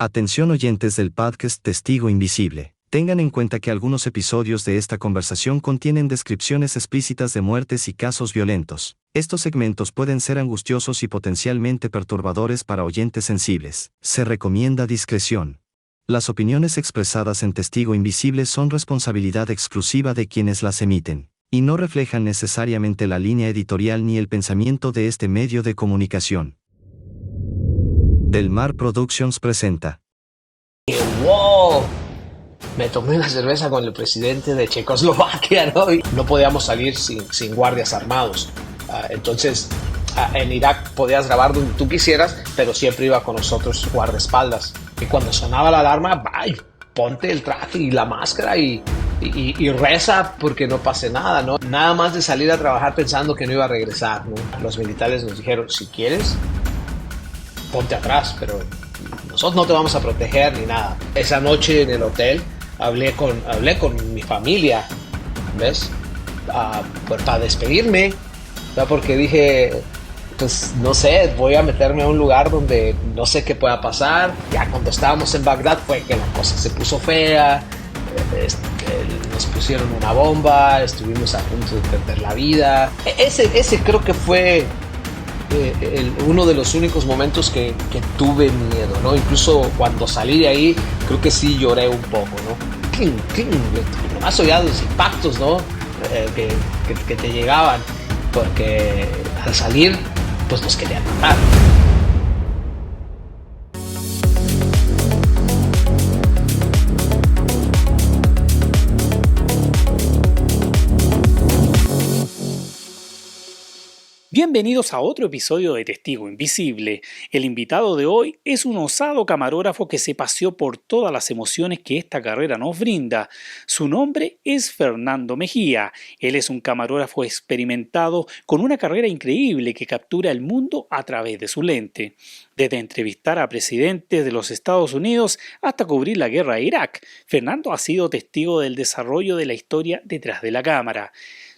Atención oyentes del podcast Testigo Invisible. Tengan en cuenta que algunos episodios de esta conversación contienen descripciones explícitas de muertes y casos violentos. Estos segmentos pueden ser angustiosos y potencialmente perturbadores para oyentes sensibles. Se recomienda discreción. Las opiniones expresadas en Testigo Invisible son responsabilidad exclusiva de quienes las emiten, y no reflejan necesariamente la línea editorial ni el pensamiento de este medio de comunicación. Del Mar Productions presenta. ¡Wow! Me tomé una cerveza con el presidente de Checoslovaquia, ¿no? Y no podíamos salir sin guardias armados. Entonces, en Irak podías grabar donde tú quisieras, pero siempre iba con nosotros guardaespaldas. Y cuando sonaba la alarma, ¡ay! Ponte el traje y la máscara y reza porque no pase nada, ¿no? Nada más de salir a trabajar pensando que no iba a regresar, ¿no? Los militares nos dijeron, si quieres, ponte atrás, pero nosotros no te vamos a proteger ni nada. Esa noche en el hotel hablé con mi familia, ¿ves? Para despedirme, ¿no? Porque dije, pues no sé, voy a meterme a un lugar donde no sé qué pueda pasar. Ya cuando estábamos en Bagdad fue que la cosa se puso fea, nos pusieron una bomba, estuvimos a punto de perder la vida. Ese creo que fue uno de los únicos momentos que tuve miedo, ¿no? Incluso cuando salí de ahí, creo que sí lloré un poco, ¿no? ¡Cling, cling! Nomás oía los impactos, ¿no? Que te llegaban, porque al salir, pues nos querían matar. Bienvenidos a otro episodio de Testigo Invisible. El invitado de hoy es un osado camarógrafo que se paseó por todas las emociones que esta carrera nos brinda. Su nombre es Fernando Mejía. Él es un camarógrafo experimentado con una carrera increíble que captura el mundo a través de su lente. Desde entrevistar a presidentes de los Estados Unidos hasta cubrir la guerra de Irak, Fernando ha sido testigo del desarrollo de la historia detrás de la cámara.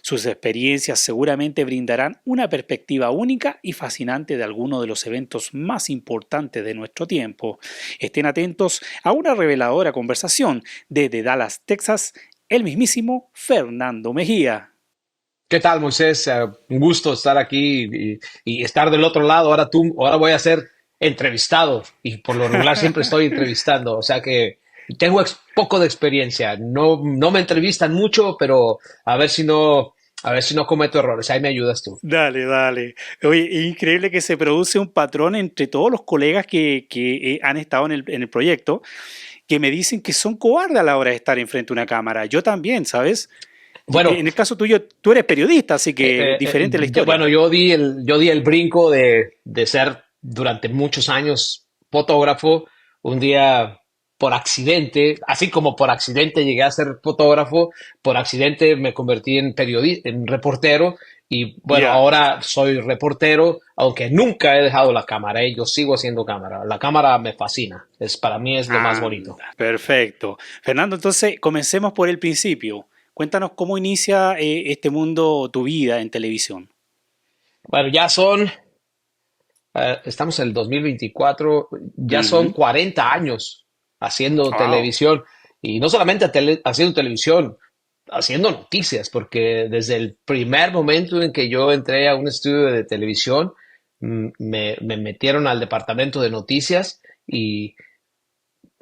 Sus experiencias seguramente brindarán una perspectiva única y fascinante de algunos de los eventos más importantes de nuestro tiempo. Estén atentos a una reveladora conversación desde Dallas, Texas, el mismísimo Fernando Mejía. ¿Qué tal, Moisés? Un gusto estar aquí y estar del otro lado. Ahora voy a ser entrevistado y por lo regular siempre estoy entrevistando, o sea que tengo poco de experiencia. No me entrevistan mucho, pero a ver si no cometo errores. Ahí me ayudas tú. Dale. Oye, increíble que se produce un patrón entre todos los colegas que han estado en el proyecto, que me dicen que son cobardes a la hora de estar enfrente de una cámara. Yo también, ¿sabes? Bueno, en el caso tuyo, tú eres periodista, así que diferente la historia. Bueno, yo di el brinco de ser durante muchos años fotógrafo. Un día, por accidente, así como por accidente llegué a ser fotógrafo, por accidente me convertí en reportero y bueno, Ahora soy reportero, aunque nunca he dejado la cámara, yo sigo haciendo cámara. La cámara me fascina, para mí es lo más bonito. Perfecto. Fernando, entonces comencemos por el principio. Cuéntanos cómo inicia este mundo, tu vida en televisión. Bueno, estamos en el 2024, ya son 40 años haciendo televisión y no solamente haciendo televisión, haciendo noticias, porque desde el primer momento en que yo entré a un estudio de televisión, me metieron al departamento de noticias y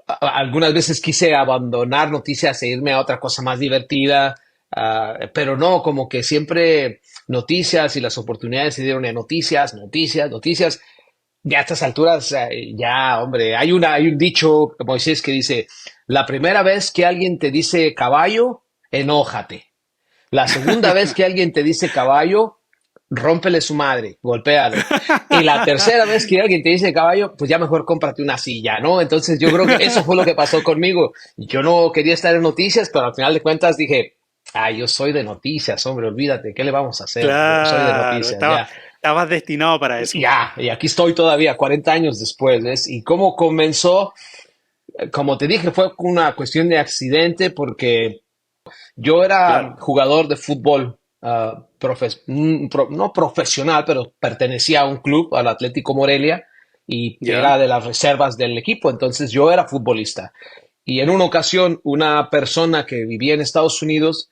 algunas veces quise abandonar noticias e irme a otra cosa más divertida, pero no, como que siempre noticias y las oportunidades se dieron en noticias. Ya a estas alturas, hombre, hay un dicho, Moisés, que dice, la primera vez que alguien te dice caballo, enójate. La segunda vez que alguien te dice caballo, rómpele su madre, golpéalo. Y la tercera vez que alguien te dice caballo, pues ya mejor cómprate una silla, ¿no? Entonces yo creo que eso fue lo que pasó conmigo. Yo no quería estar en noticias, pero al final de cuentas dije, yo soy de noticias, hombre, olvídate, ¿qué le vamos a hacer? Claro, yo soy de noticias, estabas destinado para eso. Y aquí estoy todavía, 40 años después, ¿ves? Y cómo comenzó, como te dije, fue una cuestión de accidente porque yo era jugador de fútbol, no profesional, pero pertenecía a un club, al Atlético Morelia, y Ya. era de las reservas del equipo, entonces yo era futbolista. Y en una ocasión, una persona que vivía en Estados Unidos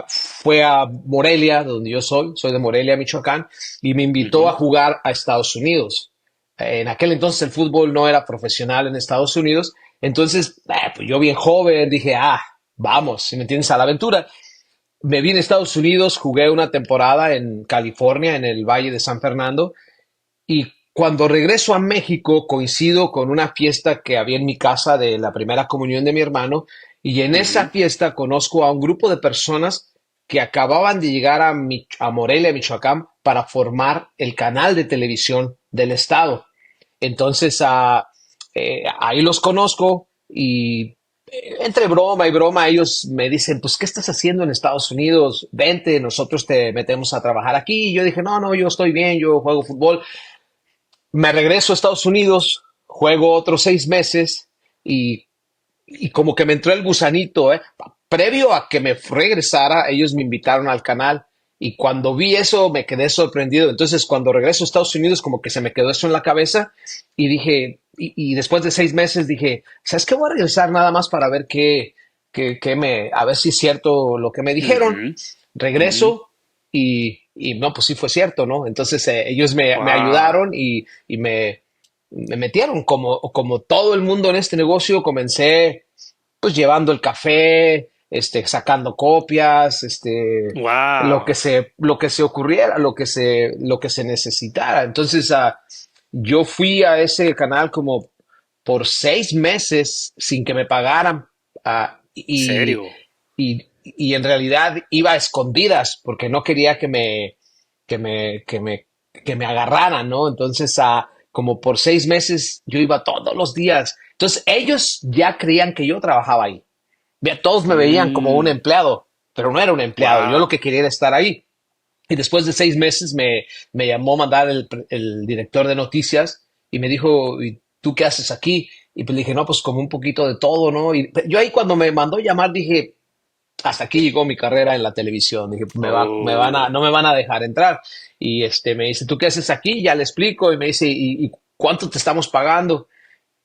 fue a Morelia, donde yo soy de Morelia, Michoacán, y me invitó a Ujú. jugar a Estados Unidos. En aquel entonces el fútbol no era profesional en Estados Unidos, entonces pues yo bien joven dije, vamos, si me entiendes, a la aventura. Me vine a Estados Unidos, jugué una temporada en California, en el Valle de San Fernando, y cuando regreso a México coincido con una fiesta que había en mi casa de la primera comunión de mi hermano, y en esa Ujú. fiesta conozco a un grupo de personas que acababan de llegar a Morelia, Michoacán, para formar el canal de televisión del estado. Entonces, ahí los conozco y entre broma y broma ellos me dicen, pues, ¿qué estás haciendo en Estados Unidos? Vente, nosotros te metemos a trabajar aquí. Y yo dije, no, no, yo estoy bien, yo juego fútbol. Me regreso a Estados Unidos, juego otros 6 meses y, y como que me entró el gusanito, ¿eh? Previo a que me regresara, ellos me invitaron al canal y cuando vi eso me quedé sorprendido. Entonces, cuando regreso a Estados Unidos, como que se me quedó eso en la cabeza y dije, y después de 6 meses dije, ¿sabes qué? Voy a regresar nada más para ver a ver si es cierto lo que me dijeron. Ujú. Ujú. Regreso y no, pues sí fue cierto, ¿no? Entonces ellos me Wow. ayudaron y me metieron como todo el mundo en este negocio. Comencé pues llevando el café, sacando copias, Wow. lo que se ocurriera, lo que se necesitara. Entonces, yo fui a ese canal como por 6 meses sin que me pagaran, ¿Serio? y en realidad iba a escondidas porque no quería que me, que me, que me agarraran, ¿no? Entonces, como por 6 meses yo iba todos los días. Entonces, ellos ya creían que yo trabajaba ahí. Todos me veían como un empleado, pero no era un empleado. Yo lo Wow. que quería era estar ahí. Y después de 6 meses me llamó a mandar el director de noticias y me dijo, ¿y tú qué haces aquí? Y pues le dije, no, pues como un poquito de todo, ¿no? Y yo ahí cuando me mandó llamar dije, hasta aquí llegó mi carrera en la televisión. Dije, Oh. no me van a dejar entrar. Y me dice, ¿tú qué haces aquí? Ya le explico. Y me dice, ¿y cuánto te estamos pagando?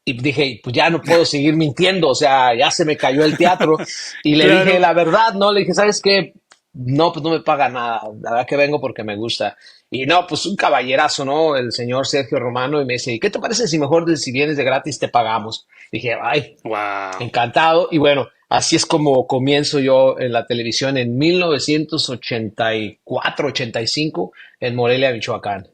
Y dije, pues ya no puedo seguir mintiendo, o sea, ya se me cayó el teatro. Y le dije Claro. la verdad, ¿no? Le dije, ¿sabes qué? No, pues no me paga nada, la verdad que vengo porque me gusta. Y no, pues un caballerazo, ¿no? El señor Sergio Romano, y me dice, ¿qué te parece si mejor si vienes de gratis te pagamos? Dije, ay, Wow. encantado. Y bueno, así es como comienzo yo en la televisión en 1984, 85, en Morelia, Michoacán.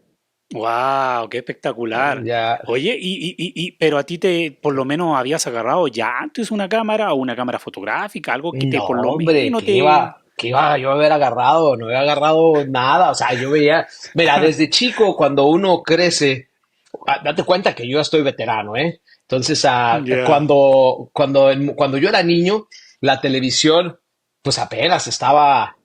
Wow, qué espectacular. Ya, Oye, pero a ti por lo menos habías agarrado ya antes una cámara o una cámara fotográfica, algo que no, por lo hombre, menos te. que iba yo a haber agarrado, no había agarrado nada, o sea, yo veía, mira, desde chico, cuando uno crece, date cuenta que yo ya estoy veterano, ¿eh? Entonces, Ya. cuando yo era niño, la televisión, pues apenas estaba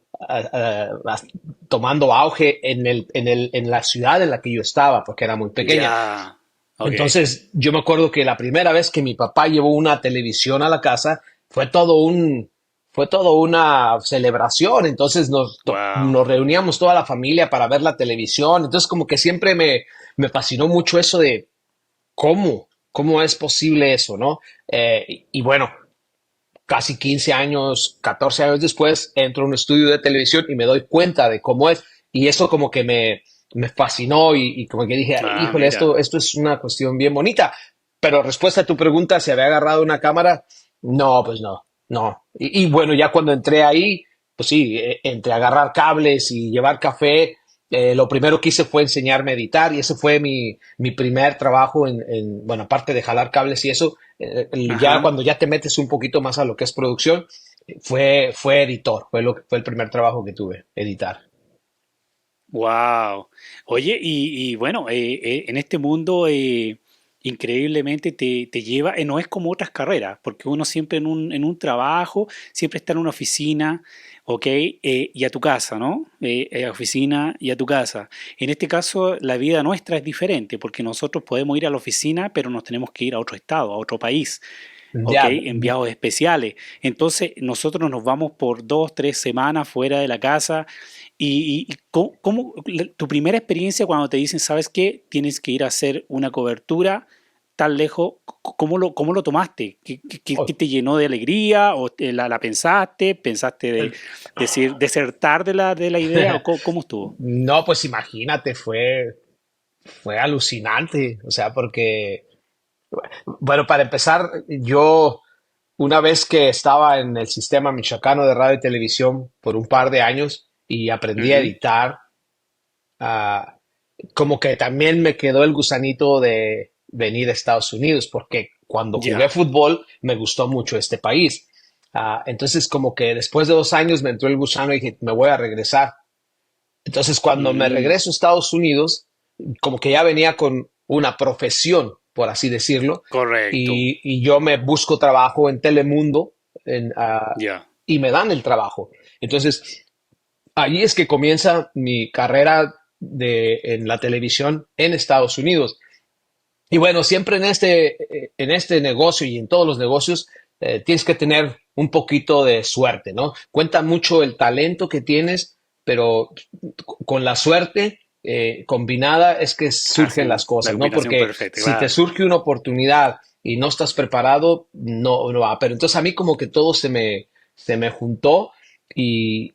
tomando auge en la ciudad en la que yo estaba, porque era muy pequeña. Ya. Ok. Entonces, yo me acuerdo que la primera vez que mi papá llevó una televisión a la casa fue todo una celebración. Entonces Wow. nos reuníamos toda la familia para ver la televisión. Entonces, como que siempre me fascinó mucho eso de cómo es posible eso, ¿no? Y bueno, casi 15 años, 14 años después, entro a un estudio de televisión y me doy cuenta de cómo es. Y eso como que me fascinó y como que dije, Ah, híjole, mira. esto es una cuestión bien bonita. Pero respuesta a tu pregunta, si había agarrado una cámara, no, pues no, no. Y bueno, ya cuando entré ahí, pues sí, entre agarrar cables y llevar café, lo primero que hice fue enseñarme a editar y ese fue mi primer trabajo bueno, aparte de jalar cables y eso, ya Ajá. cuando ya te metes un poquito más a lo que es producción, fue editor, fue el primer trabajo que tuve, editar. Wow. Oye, y bueno, en este mundo increíblemente te lleva, no es como otras carreras, porque uno siempre en un trabajo, siempre está en una oficina, ¿ok? Y a tu casa, ¿no? Oficina y a tu casa. En este caso, la vida nuestra es diferente, porque nosotros podemos ir a la oficina, pero nos tenemos que ir a otro estado, a otro país. ¿ok? Ya, Enviados especiales. Entonces, nosotros nos vamos por 2, 3 semanas fuera de la casa. ¿Y tu primera experiencia cuando te dicen, sabes qué, tienes que ir a hacer una cobertura tan lejos, cómo lo tomaste? ¿Qué te llenó de alegría? ¿O la pensaste? ¿Pensaste de decir, desertar de la idea? ¿O cómo estuvo? no, pues imagínate, fue alucinante, o sea, porque, bueno, para empezar, yo una vez que estaba en el sistema michoacano de radio y televisión por un par de años y aprendí a Ujú. editar, ah, como que también me quedó el gusanito de venir a Estados Unidos, porque cuando jugué Ya. fútbol me gustó mucho este país. Entonces, como que después de 2 años me entró el gusano y dije, me voy a regresar. Entonces, cuando me Mm, regreso a Estados Unidos, como que ya venía con una profesión, por así decirlo, correcto. y yo me busco trabajo en Telemundo Ya. y me dan el trabajo. Entonces, ahí es que comienza mi carrera en la televisión en Estados Unidos. Y bueno, siempre en este negocio y en todos los negocios tienes que tener un poquito de suerte, ¿no? Cuenta mucho el talento que tienes, pero con la suerte combinada es que surgen las Así, la cosas, ¿no? combinación Porque perfecta, si te claro. surge una oportunidad y no estás preparado, no va. Pero entonces a mí como que todo se me juntó y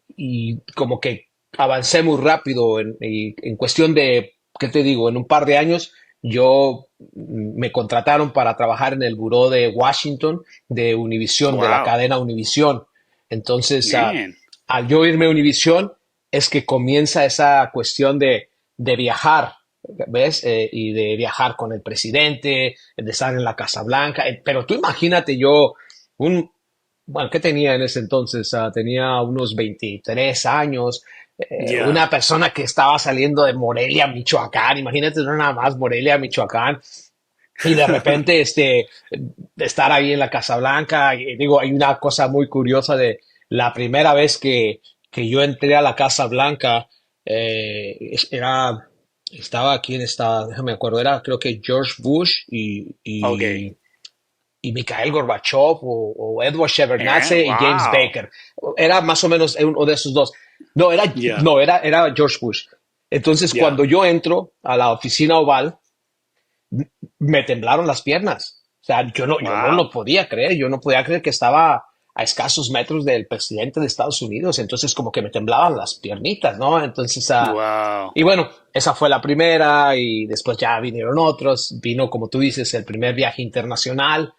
como que avancé muy rápido en cuestión de, ¿qué te digo? En un par de años yo me contrataron para trabajar en el buró de Washington de Univision, de la Wow. cadena Univision. Entonces, Bien. al yo irme a Univision, es que comienza esa cuestión de viajar, ¿ves? Y de viajar con el presidente, de estar en la Casa Blanca. Pero tú imagínate yo, un, bueno, ¿qué tenía en ese entonces? Tenía unos 23 años, una Ya. persona que estaba saliendo de Morelia, Michoacán, imagínate, no nada más Morelia, Michoacán, y de repente de estar ahí en la Casa Blanca, y digo, hay una cosa muy curiosa de la primera vez que yo entré a la Casa Blanca, estaba, ¿quién estaba? Déjame acuerdo, era creo que George Bush Ok. y Mikhail Gorbachev o Edward Shevardnadze y James Wow. Baker. Era más o menos uno de esos dos. No, Ya. no, era George Bush. Entonces, cuando Ya. yo entro a la oficina oval, me temblaron las piernas. O sea, yo no lo Wow. podía creer. Yo no podía creer que estaba a escasos metros del presidente de Estados Unidos. Entonces, como que me temblaban las piernitas, ¿no? Entonces, Wow. y bueno, esa fue la primera y después ya vinieron otros. Vino, como tú dices, el primer viaje internacional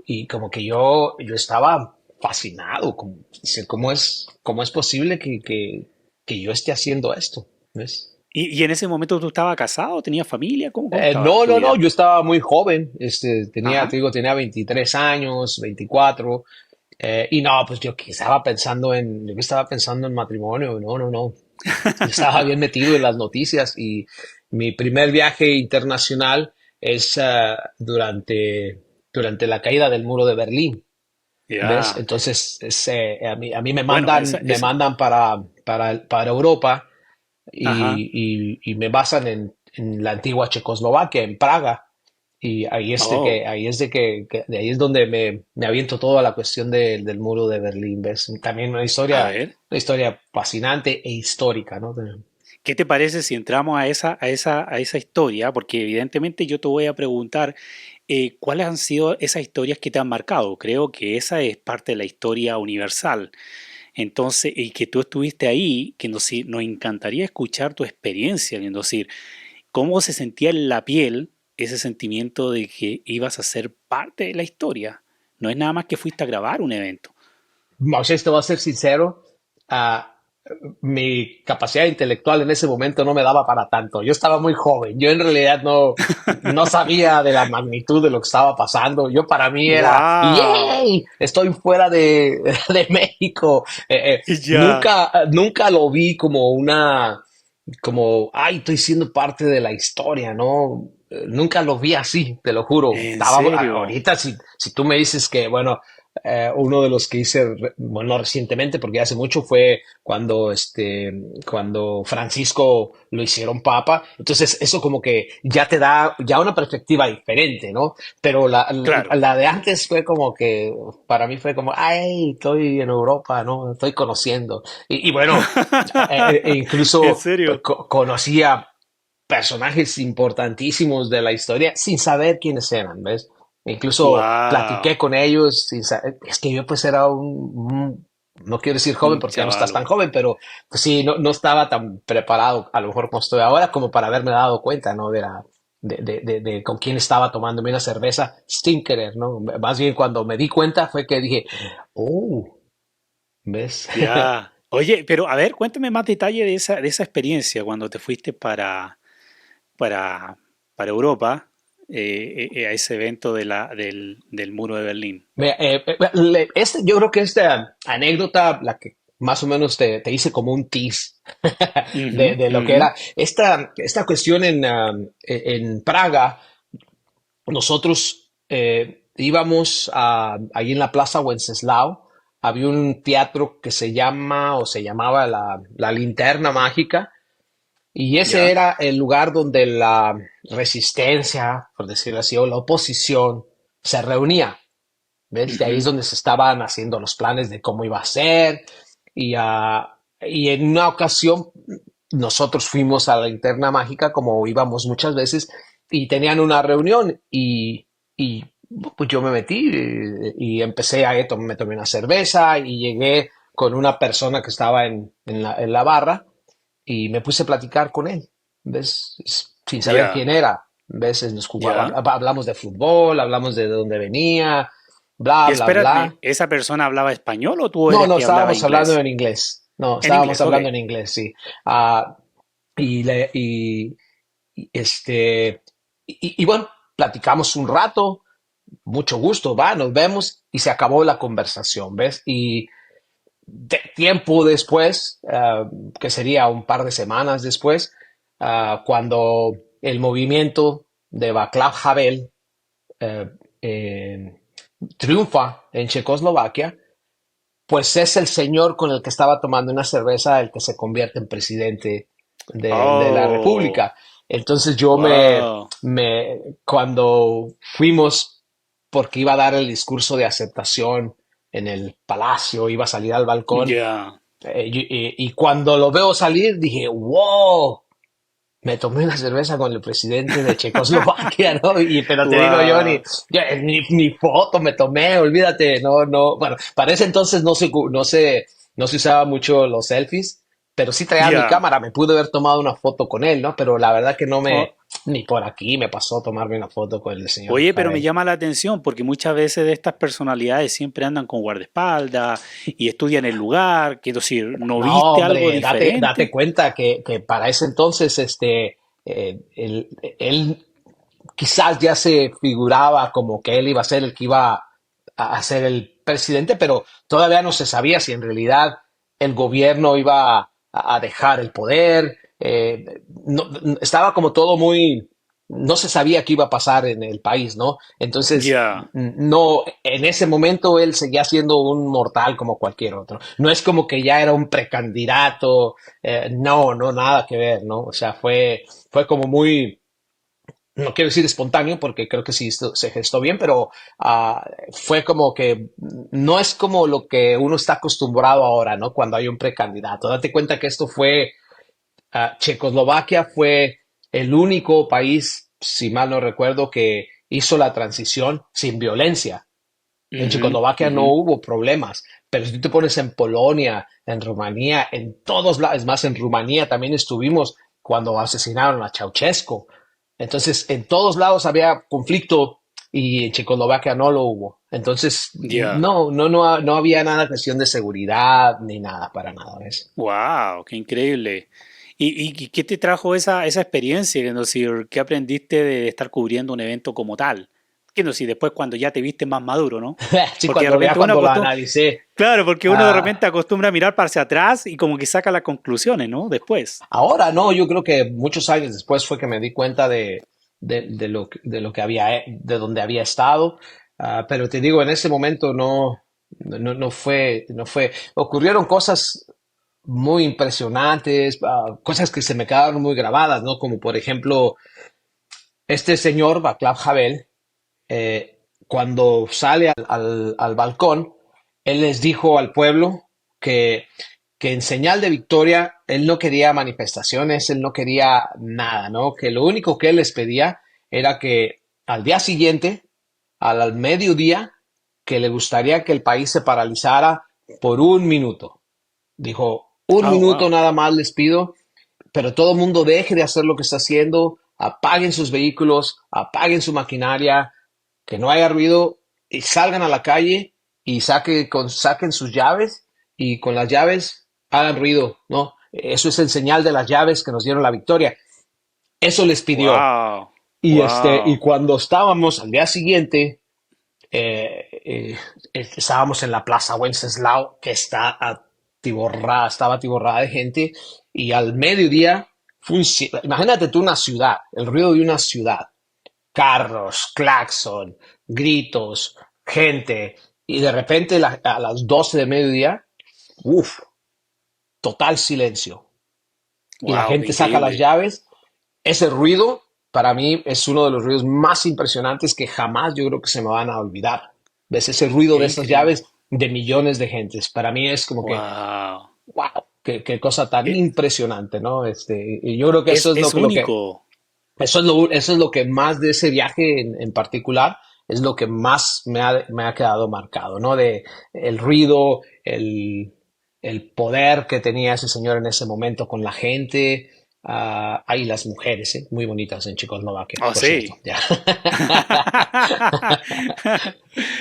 y como que yo estaba fascinado. Dice, ¿cómo es posible que yo esté haciendo esto? ¿Ves? ¿Y en ese momento tú estabas casado? ¿Tenías familia? ¿Cómo estaba No, tu no, no, vida? yo estaba muy joven, te Ajá. digo, tenía 23 años, 24, y no, pues yo estaba pensando en matrimonio, no, no, no, yo estaba bien metido en las noticias y mi primer viaje internacional es durante la caída del muro de Berlín, ¿ves? Ya. Entonces, a mí me Bueno, mandan, me mandan para Europa ajá. y me basan en la antigua Checoslovaquia, en Praga. Y Oh, de ahí es donde me aviento toda la cuestión del muro de Berlín, ¿ves? También a ver. una historia fascinante e histórica, ¿no? ¿Qué te parece si entramos a esa historia? Porque evidentemente yo te voy a preguntar cuáles han sido esas historias que te han marcado. Creo que esa es parte de la historia universal. Entonces, y que tú estuviste ahí, que nos encantaría escuchar tu experiencia, es decir, cómo se sentía en la piel ese sentimiento de que ibas a ser parte de la historia. No es nada más que fuiste a grabar un evento. Moisés, te voy a ser sincero, ah, mi capacidad intelectual en ese momento no me daba para tanto. Yo estaba muy joven, yo en realidad no sabía de la magnitud de lo que estaba pasando. Yo para mí era, ¡Wow! ¡yay! Estoy fuera de México. Ya. Nunca lo vi ay, estoy siendo parte de la historia, ¿no? Nunca lo vi así, te lo juro. ¿En serio? Ahorita, si tú me dices que, bueno, uno de los que hice, bueno, no recientemente, porque hace mucho fue cuando Francisco lo hicieron papa. Entonces, eso como que ya te da ya una perspectiva diferente, ¿no? Pero Claro. la de antes fue como que, para mí fue como, ay, estoy en Europa, ¿no? Estoy conociendo. Y bueno, ¿En incluso serio? conocía personajes importantísimos de la historia sin saber quiénes eran, ¿ves? Incluso platiqué Wow, con ellos sin saber, es que yo pues era no quiero decir joven un porque ya no estás tan chavalo. joven, pero pues sí, no estaba tan preparado a lo mejor como estoy ahora como para haberme dado cuenta, ¿no? De con quién estaba tomándome una cerveza sin querer, ¿no? Más bien cuando me di cuenta fue que dije, oh, ¿ves? Ya. Oye, pero a ver, cuéntame más detalle de esa experiencia cuando te fuiste para, para Europa, a ese evento del muro de Berlín. Yo creo que esta anécdota, la que más o menos te hice como un tease Ujú, de lo que ujú. era esta cuestión en Praga. Nosotros íbamos ahí en la Plaza Wenceslao, había un teatro que se llama o se llamaba la Linterna Mágica, y ese Ya. era el lugar donde la resistencia, por decirlo así, o la oposición se reunía. ¿Ves? Y ahí es Ujú. donde se estaban haciendo los planes de cómo iba a ser. Y en una ocasión nosotros fuimos a la Linterna Mágica, como íbamos muchas veces, y tenían una reunión y pues yo me metí y empecé me tomé una cerveza y llegué con una persona que estaba en la barra y me puse a platicar con él, ¿ves? Sin saber Ya, quién era. ¿Ves? ya. Hablamos de fútbol, hablamos de dónde venía, bla, Y bla, bla. espérate, ¿esa persona hablaba español o tú No, eras no, que hablaba estábamos hablando inglés? en inglés. No, En estábamos inglés, ok. hablando en inglés, sí. Ah, y, le- y, este, y bueno, platicamos un rato, mucho gusto, va, nos vemos y se acabó la conversación, ¿ves? Y tiempo después, que sería un par de semanas después, cuando el movimiento de Václav Havel eh, eh, triunfa en Checoslovaquia, pues es el señor con el que estaba tomando una cerveza el que se convierte en presidente de la Oh, República. Entonces yo wow. cuando fuimos, porque iba a dar el discurso de aceptación en el palacio, iba a salir al balcón, Ya. y cuando lo veo salir dije, wow, me tomé una cerveza con el presidente de Checoslovaquia, ¿no? Pero te digo yo, Wow. ni foto me tomé, olvídate, no, no. Bueno, para ese entonces no se usaba mucho los selfies, pero sí traía mi Ya. cámara, me pude haber tomado una foto con él, ¿no? Pero la verdad que Oh, ni por aquí me pasó tomarme una foto con el señor oye, pero me Javel. llama la atención porque muchas veces de estas personalidades siempre andan con guardaespaldas y estudian el lugar. Quiero decir, ¿no No, viste algo hombre, date diferente? cuenta que para ese entonces, él quizás ya se figuraba como que él iba a ser el que iba a ser el presidente, pero todavía no se sabía si en realidad el gobierno iba a dejar el poder. Estaba como todo muy, no se sabía qué iba a pasar en el país, ¿no? Entonces, Ya. no, en ese momento él seguía siendo un mortal como cualquier otro. No es como que ya era un precandidato, no, no, nada que ver, ¿no? O sea, fue como muy, no quiero decir espontáneo porque creo que sí se gestó bien, pero fue como que no es como lo que uno está acostumbrado ahora, ¿no? Cuando hay un precandidato. Date cuenta que esto fue, Checoslovaquia fue el único país, si mal no recuerdo, que hizo la transición sin violencia. En Ujú, Checoslovaquia no ujú. hubo problemas, pero si tú te pones en Polonia, en Rumanía, en todos lados, es más, en Rumanía también estuvimos cuando asesinaron a Ceausescu. Entonces, en todos lados había conflicto y en Checoslovaquia no lo hubo. Entonces, Ya. no había nada cuestión de seguridad ni nada, para nada, ¿ves? Wow, qué increíble. ¿Y qué te trajo esa experiencia? Quiero decir, ¿qué aprendiste de estar cubriendo un evento como tal? Quiero decir, después cuando ya te viste más maduro, ¿no? Sí, Porque de repente uno cuando lo acostumbra, analicé, claro, porque uno de ah, repente acostumbra a mirar para hacia atrás y como que saca las conclusiones, ¿no? Después. ahora no, yo creo que muchos años después fue que me di cuenta de lo que había, de donde había estado. Pero te digo, en ese momento no. Ocurrieron cosas muy impresionantes, cosas que se me quedaron muy grabadas, ¿no? Como por ejemplo, este señor, Václav Havel, cuando sale al balcón, él les dijo al pueblo que, que en señal de victoria, él no quería manifestaciones, él no quería nada, ¿no? Que lo único que él les pedía era que al día siguiente, al mediodía, que le gustaría que el país se paralizara por un minuto. Dijo, un Oh, minuto wow. nada más les pido, pero todo el mundo deje de hacer lo que está haciendo, apaguen sus vehículos, apaguen su maquinaria, que no haya ruido y salgan a la calle y saquen sus llaves y con las llaves hagan ruido, ¿no? Eso es el señal de las llaves que nos dieron la victoria. Eso les pidió. Wow. Y Wow. cuando estábamos al día siguiente, estábamos en la Plaza Wenceslao, que estaba atiborrada de gente, y al mediodía, imagínate tú una ciudad, el ruido de una ciudad, carros, claxon, gritos, gente, y de repente a las 12 de mediodía, uff, total silencio. Y la Wow, qué gente saca las increíble. llaves. Ese ruido, para mí, es uno de los ruidos más impresionantes que jamás yo creo que se me van a olvidar. ¿Ves? Ese ruido Qué de esas increíble. llaves de millones de gentes. Para mí es como que, Wow. wow, qué cosa tan Es, impresionante, ¿no? Y yo creo que eso es es único. eso es lo que más de ese viaje en particular es lo que más me ha quedado marcado, ¿no? De el ruido, el poder que tenía ese señor en ese momento con la gente. Ahí las mujeres, ¿eh? Muy bonitas en Checoslovaquia, Oh, por cierto. sí. Ya.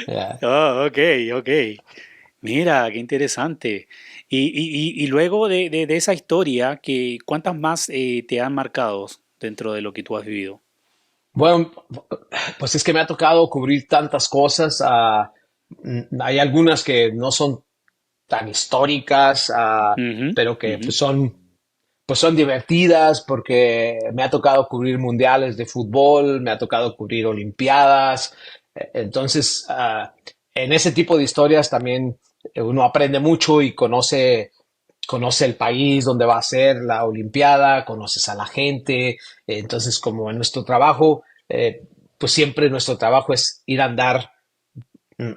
Ya. Oh, ok, ok. Mira, qué interesante. Y luego de esa historia, ¿cuántas más te han marcado dentro de lo que tú has vivido? Bueno, pues es que me ha tocado cubrir tantas cosas. Hay algunas que no son tan históricas, Ujú, pero que ujú. pues son divertidas porque me ha tocado cubrir mundiales de fútbol, me ha tocado cubrir olimpiadas. Entonces, en ese tipo de historias también uno aprende mucho y conoce el país donde va a ser la olimpiada, conoces a la gente. Entonces, como en nuestro trabajo, pues siempre nuestro trabajo es ir a andar,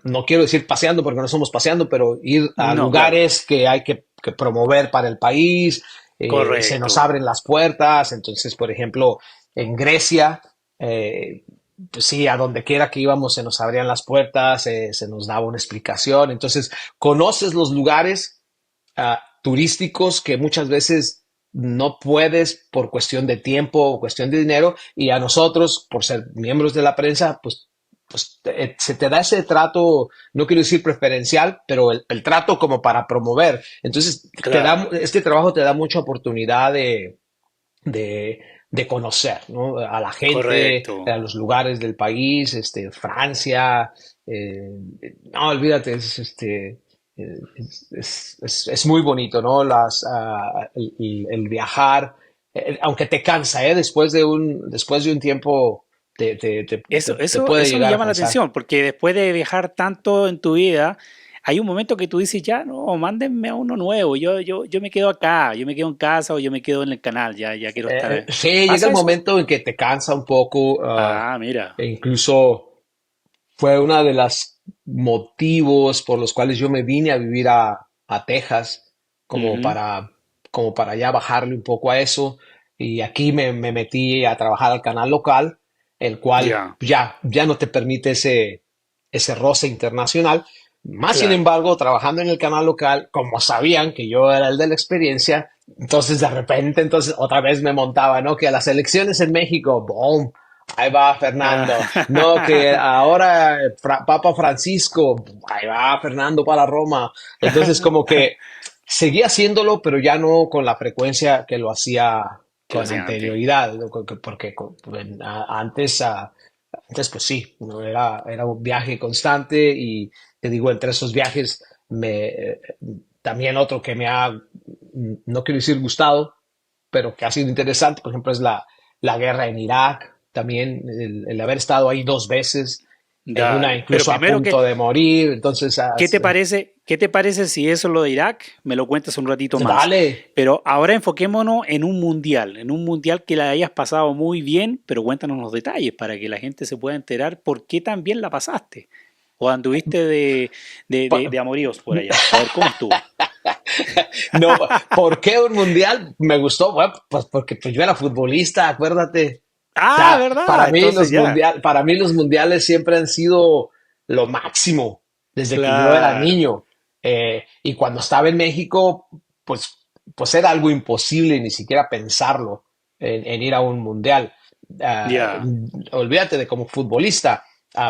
no quiero decir paseando porque no somos paseando, pero ir a No, claro. lugares que hay que promover para el país, se nos Correcto. abren las puertas, entonces, por ejemplo, en Grecia, eh, pues sí, a donde quiera que íbamos se nos abrían las puertas, se nos daba una explicación, entonces conoces los lugares turísticos que muchas veces no puedes por cuestión de tiempo o cuestión de dinero y a nosotros, por ser miembros de la prensa, se te da ese trato, no quiero decir preferencial, pero el trato como para promover. Entonces, Claro. este trabajo te da mucha oportunidad de, de conocer, ¿no? A la gente, Correcto. a los lugares del país, Francia, no, olvídate, es muy bonito, ¿no? El viajar, aunque te cansa, ¿eh? Después de un tiempo te puede Eso me llegar a llama la cansar. atención, porque después de viajar tanto en tu vida, hay un momento que tú dices, ya, no, mándenme a uno nuevo, yo me quedo acá, yo me quedo en casa o yo me quedo en el canal, ya quiero estar. Sí, llega el ¿Pasa eso? momento en que te cansa un poco, Ah, mira. e incluso fue uno de los motivos por los cuales yo me vine a vivir a Texas, como Ujú. para, como para ya bajarle un poco a eso. Y aquí me metí a trabajar al canal local, el cual Ya, ya no te permite ese roce internacional. Más sin claro. embargo, trabajando en el canal local, como sabían que yo era el de la experiencia, entonces de repente, entonces otra vez me montaba, ¿no? Que a las elecciones en México, ¡boom! Ahí va Fernando. No, que Ah. ahora Papa Francisco, ahí va Fernando para Roma. Entonces, como que seguía haciéndolo, pero ya no con la frecuencia que lo hacía Que lo con hacía antes. anterioridad, ¿no? Porque antes pues sí, ¿no? Era un viaje constante y te digo, entre esos viajes, también otro que no quiero decir gustado, pero que ha sido interesante, por ejemplo, es la guerra en Irak, también el haber estado ahí dos veces en una Dale. Pero incluso a primero punto de morir. Entonces, qué te parece si eso es lo de Irak? Me lo cuentas un ratito más. dale. Pero ahora enfoquémonos en un mundial que la hayas pasado muy bien, pero cuéntanos los detalles para que la gente se pueda enterar por qué tan bien la pasaste. O anduviste de amoríos por allá. A ver, ¿cómo estuvo? No, ¿por qué un mundial? Me gustó, bueno, pues porque pues yo era futbolista, acuérdate. O Ah, sea, ¿verdad? Entonces ya. para mí los mundiales siempre han sido lo máximo desde que yo era Claro. niño. Y cuando estaba en México, pues, pues era algo imposible ni siquiera pensarlo en ir a un mundial. Ah, Ya. olvídate de como futbolista,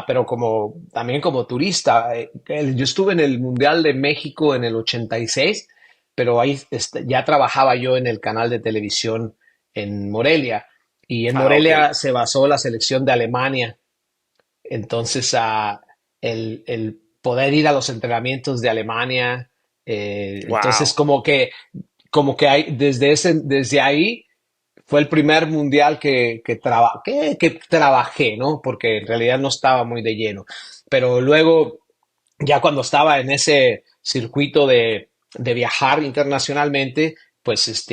pero como también como turista. Yo estuve en el Mundial de México en el 86, pero ahí ya trabajaba yo en el canal de televisión en Morelia. Y en Ah, ok. Morelia se basó la selección de Alemania. Entonces, el poder ir a los entrenamientos de Alemania, entonces Wow. como que hay, desde ahí fue el primer mundial que trabajé, ¿no? Porque en realidad no estaba muy de lleno. Pero luego, ya cuando estaba en ese circuito de viajar internacionalmente, pues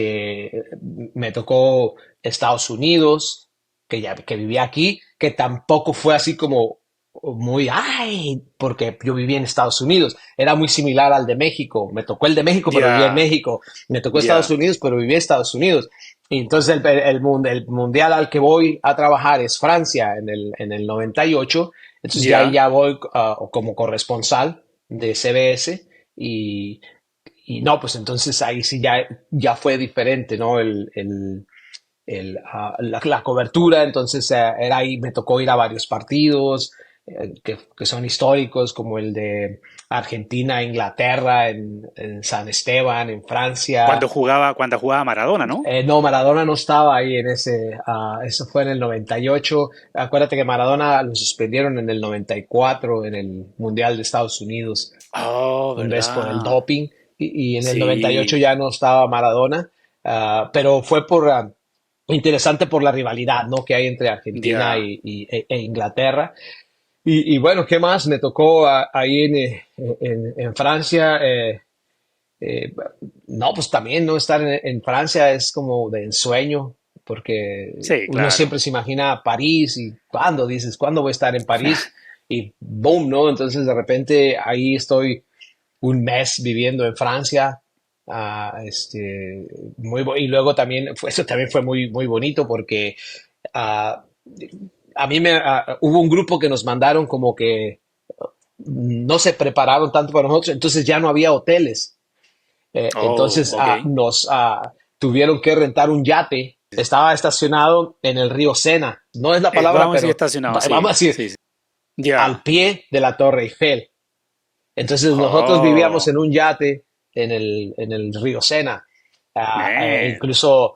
me tocó Estados Unidos, que vivía aquí, que tampoco fue así como muy, ay, porque yo vivía en Estados Unidos, era muy similar al de México, me tocó el de México, pero vivía en Ya. México, me tocó Estados Ya. Unidos, pero vivía en Estados Unidos. Y entonces el mundial al que voy a trabajar es Francia en el 98. Entonces ya ahí Ya. ya voy como corresponsal de CBS y no, pues entonces ahí sí ya fue diferente, ¿no? La cobertura, entonces era ahí, me tocó ir a varios partidos que son históricos, como el de Argentina, Inglaterra, en San Esteban, en Francia. Cuando jugaba Maradona, ¿no? No, Maradona no estaba ahí en ese, eso fue en el 98. Acuérdate que Maradona lo suspendieron en el 94 en el Mundial de Estados Unidos, Oh, un vez por el ¿verdad? doping, y en el 98 Sí. ya no estaba Maradona, pero fue interesante por la rivalidad, ¿no? Que hay entre Argentina Ya. e Inglaterra. Y bueno, ¿qué más? Me tocó ahí en Francia. Eh, no, pues también no estar en Francia es como de ensueño, porque Sí, uno claro. siempre se imagina París y cuándo dices, ¿cuándo voy a estar en París? Y boom, ¿no? Entonces de repente ahí estoy un mes viviendo en Francia. Y luego también, eso también fue muy bonito porque ah, a mí hubo un grupo que nos mandaron como que no se prepararon tanto para nosotros, entonces ya no había hoteles. Oh, Entonces ok. nos tuvieron que rentar un yate. Estaba estacionado en el río Sena. No es la palabra, Vamos a decir pero estacionado, vamos a sí, decir sí, sí. Ya. al pie de la Torre Eiffel. Entonces nosotros vivíamos Oh, en un yate en el río Sena. man. Incluso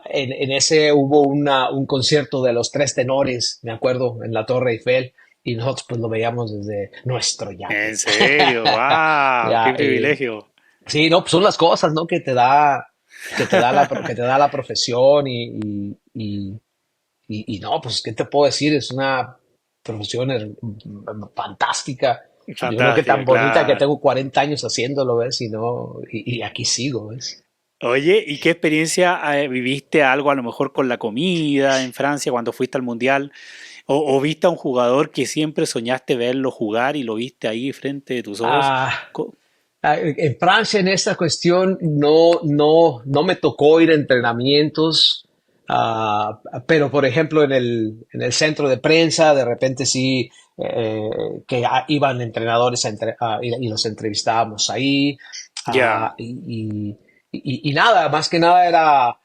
en ese hubo un concierto de los tres tenores, me acuerdo, en la Torre Eiffel. Y nosotros pues lo veíamos desde nuestro En yate. serio, wow, qué Ya, privilegio. sí, no, pues son las cosas, ¿no? Que te da la profesión y no, pues, ¿qué te puedo decir? Es una profesión fantástica. Yo creo que Fantástica, tan bonita que claro. tengo 40 años haciéndolo, ¿ves? Y aquí sigo, ¿ves? Oye, ¿y qué experiencia viviste algo a lo mejor con la comida en Francia cuando fuiste al Mundial? O viste a un jugador que siempre soñaste verlo jugar y lo viste ahí frente de tus ojos? Ah, Co- En Francia en esta cuestión no me tocó ir a entrenamientos, pero por ejemplo en el centro de prensa de repente sí que iban entrenadores y los entrevistábamos ahí. Ya. ah, y, y nada, más que nada era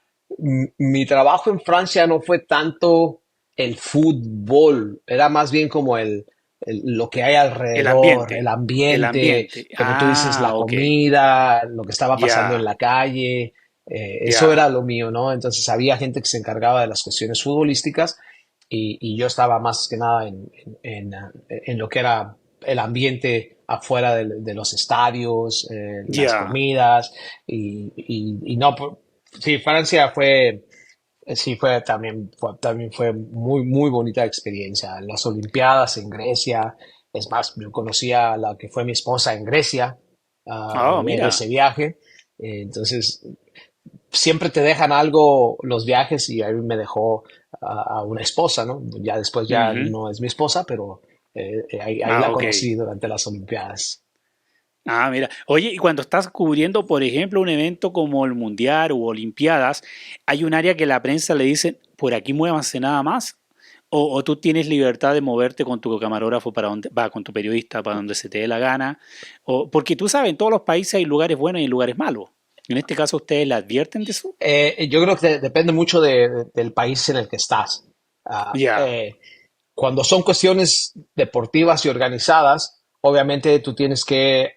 mi trabajo en Francia no fue tanto el fútbol, era más bien como lo que hay El alrededor, el ambiente. El ambiente, ambiente. como tú dices, Ah, la ok. comida, lo que estaba pasando en Ya. la calle, eso era Ya. lo mío, ¿no? Entonces había gente que se encargaba de las cuestiones futbolísticas y yo estaba más que nada en lo que era el ambiente afuera de los estadios, las Ya. comidas y no, sí, Francia fue. Sí, también fue muy, muy bonita experiencia. En las Olimpiadas en Grecia, es más, yo conocí a la que fue mi esposa en Grecia, Oh, en ese mira. viaje. Entonces, siempre te dejan algo los viajes y ahí me dejó a una esposa, ¿no? Ya después ya Ujú. no es mi esposa, pero ahí Ah, la ok. conocí durante las Olimpiadas. Ah, mira. Oye, y cuando estás cubriendo, por ejemplo, un evento como el Mundial u Olimpiadas, ¿hay un área que la prensa le dice, por aquí muévanse nada más? O tú tienes libertad de moverte con tu camarógrafo para donde va, con tu periodista para donde se te dé la gana? O, porque tú sabes, en todos los países hay lugares buenos y lugares malos. En este caso, ¿ustedes le advierten de eso? Yo creo que depende mucho del país en el que estás. Ah, Ya. Cuando son cuestiones deportivas y organizadas, obviamente tú tienes que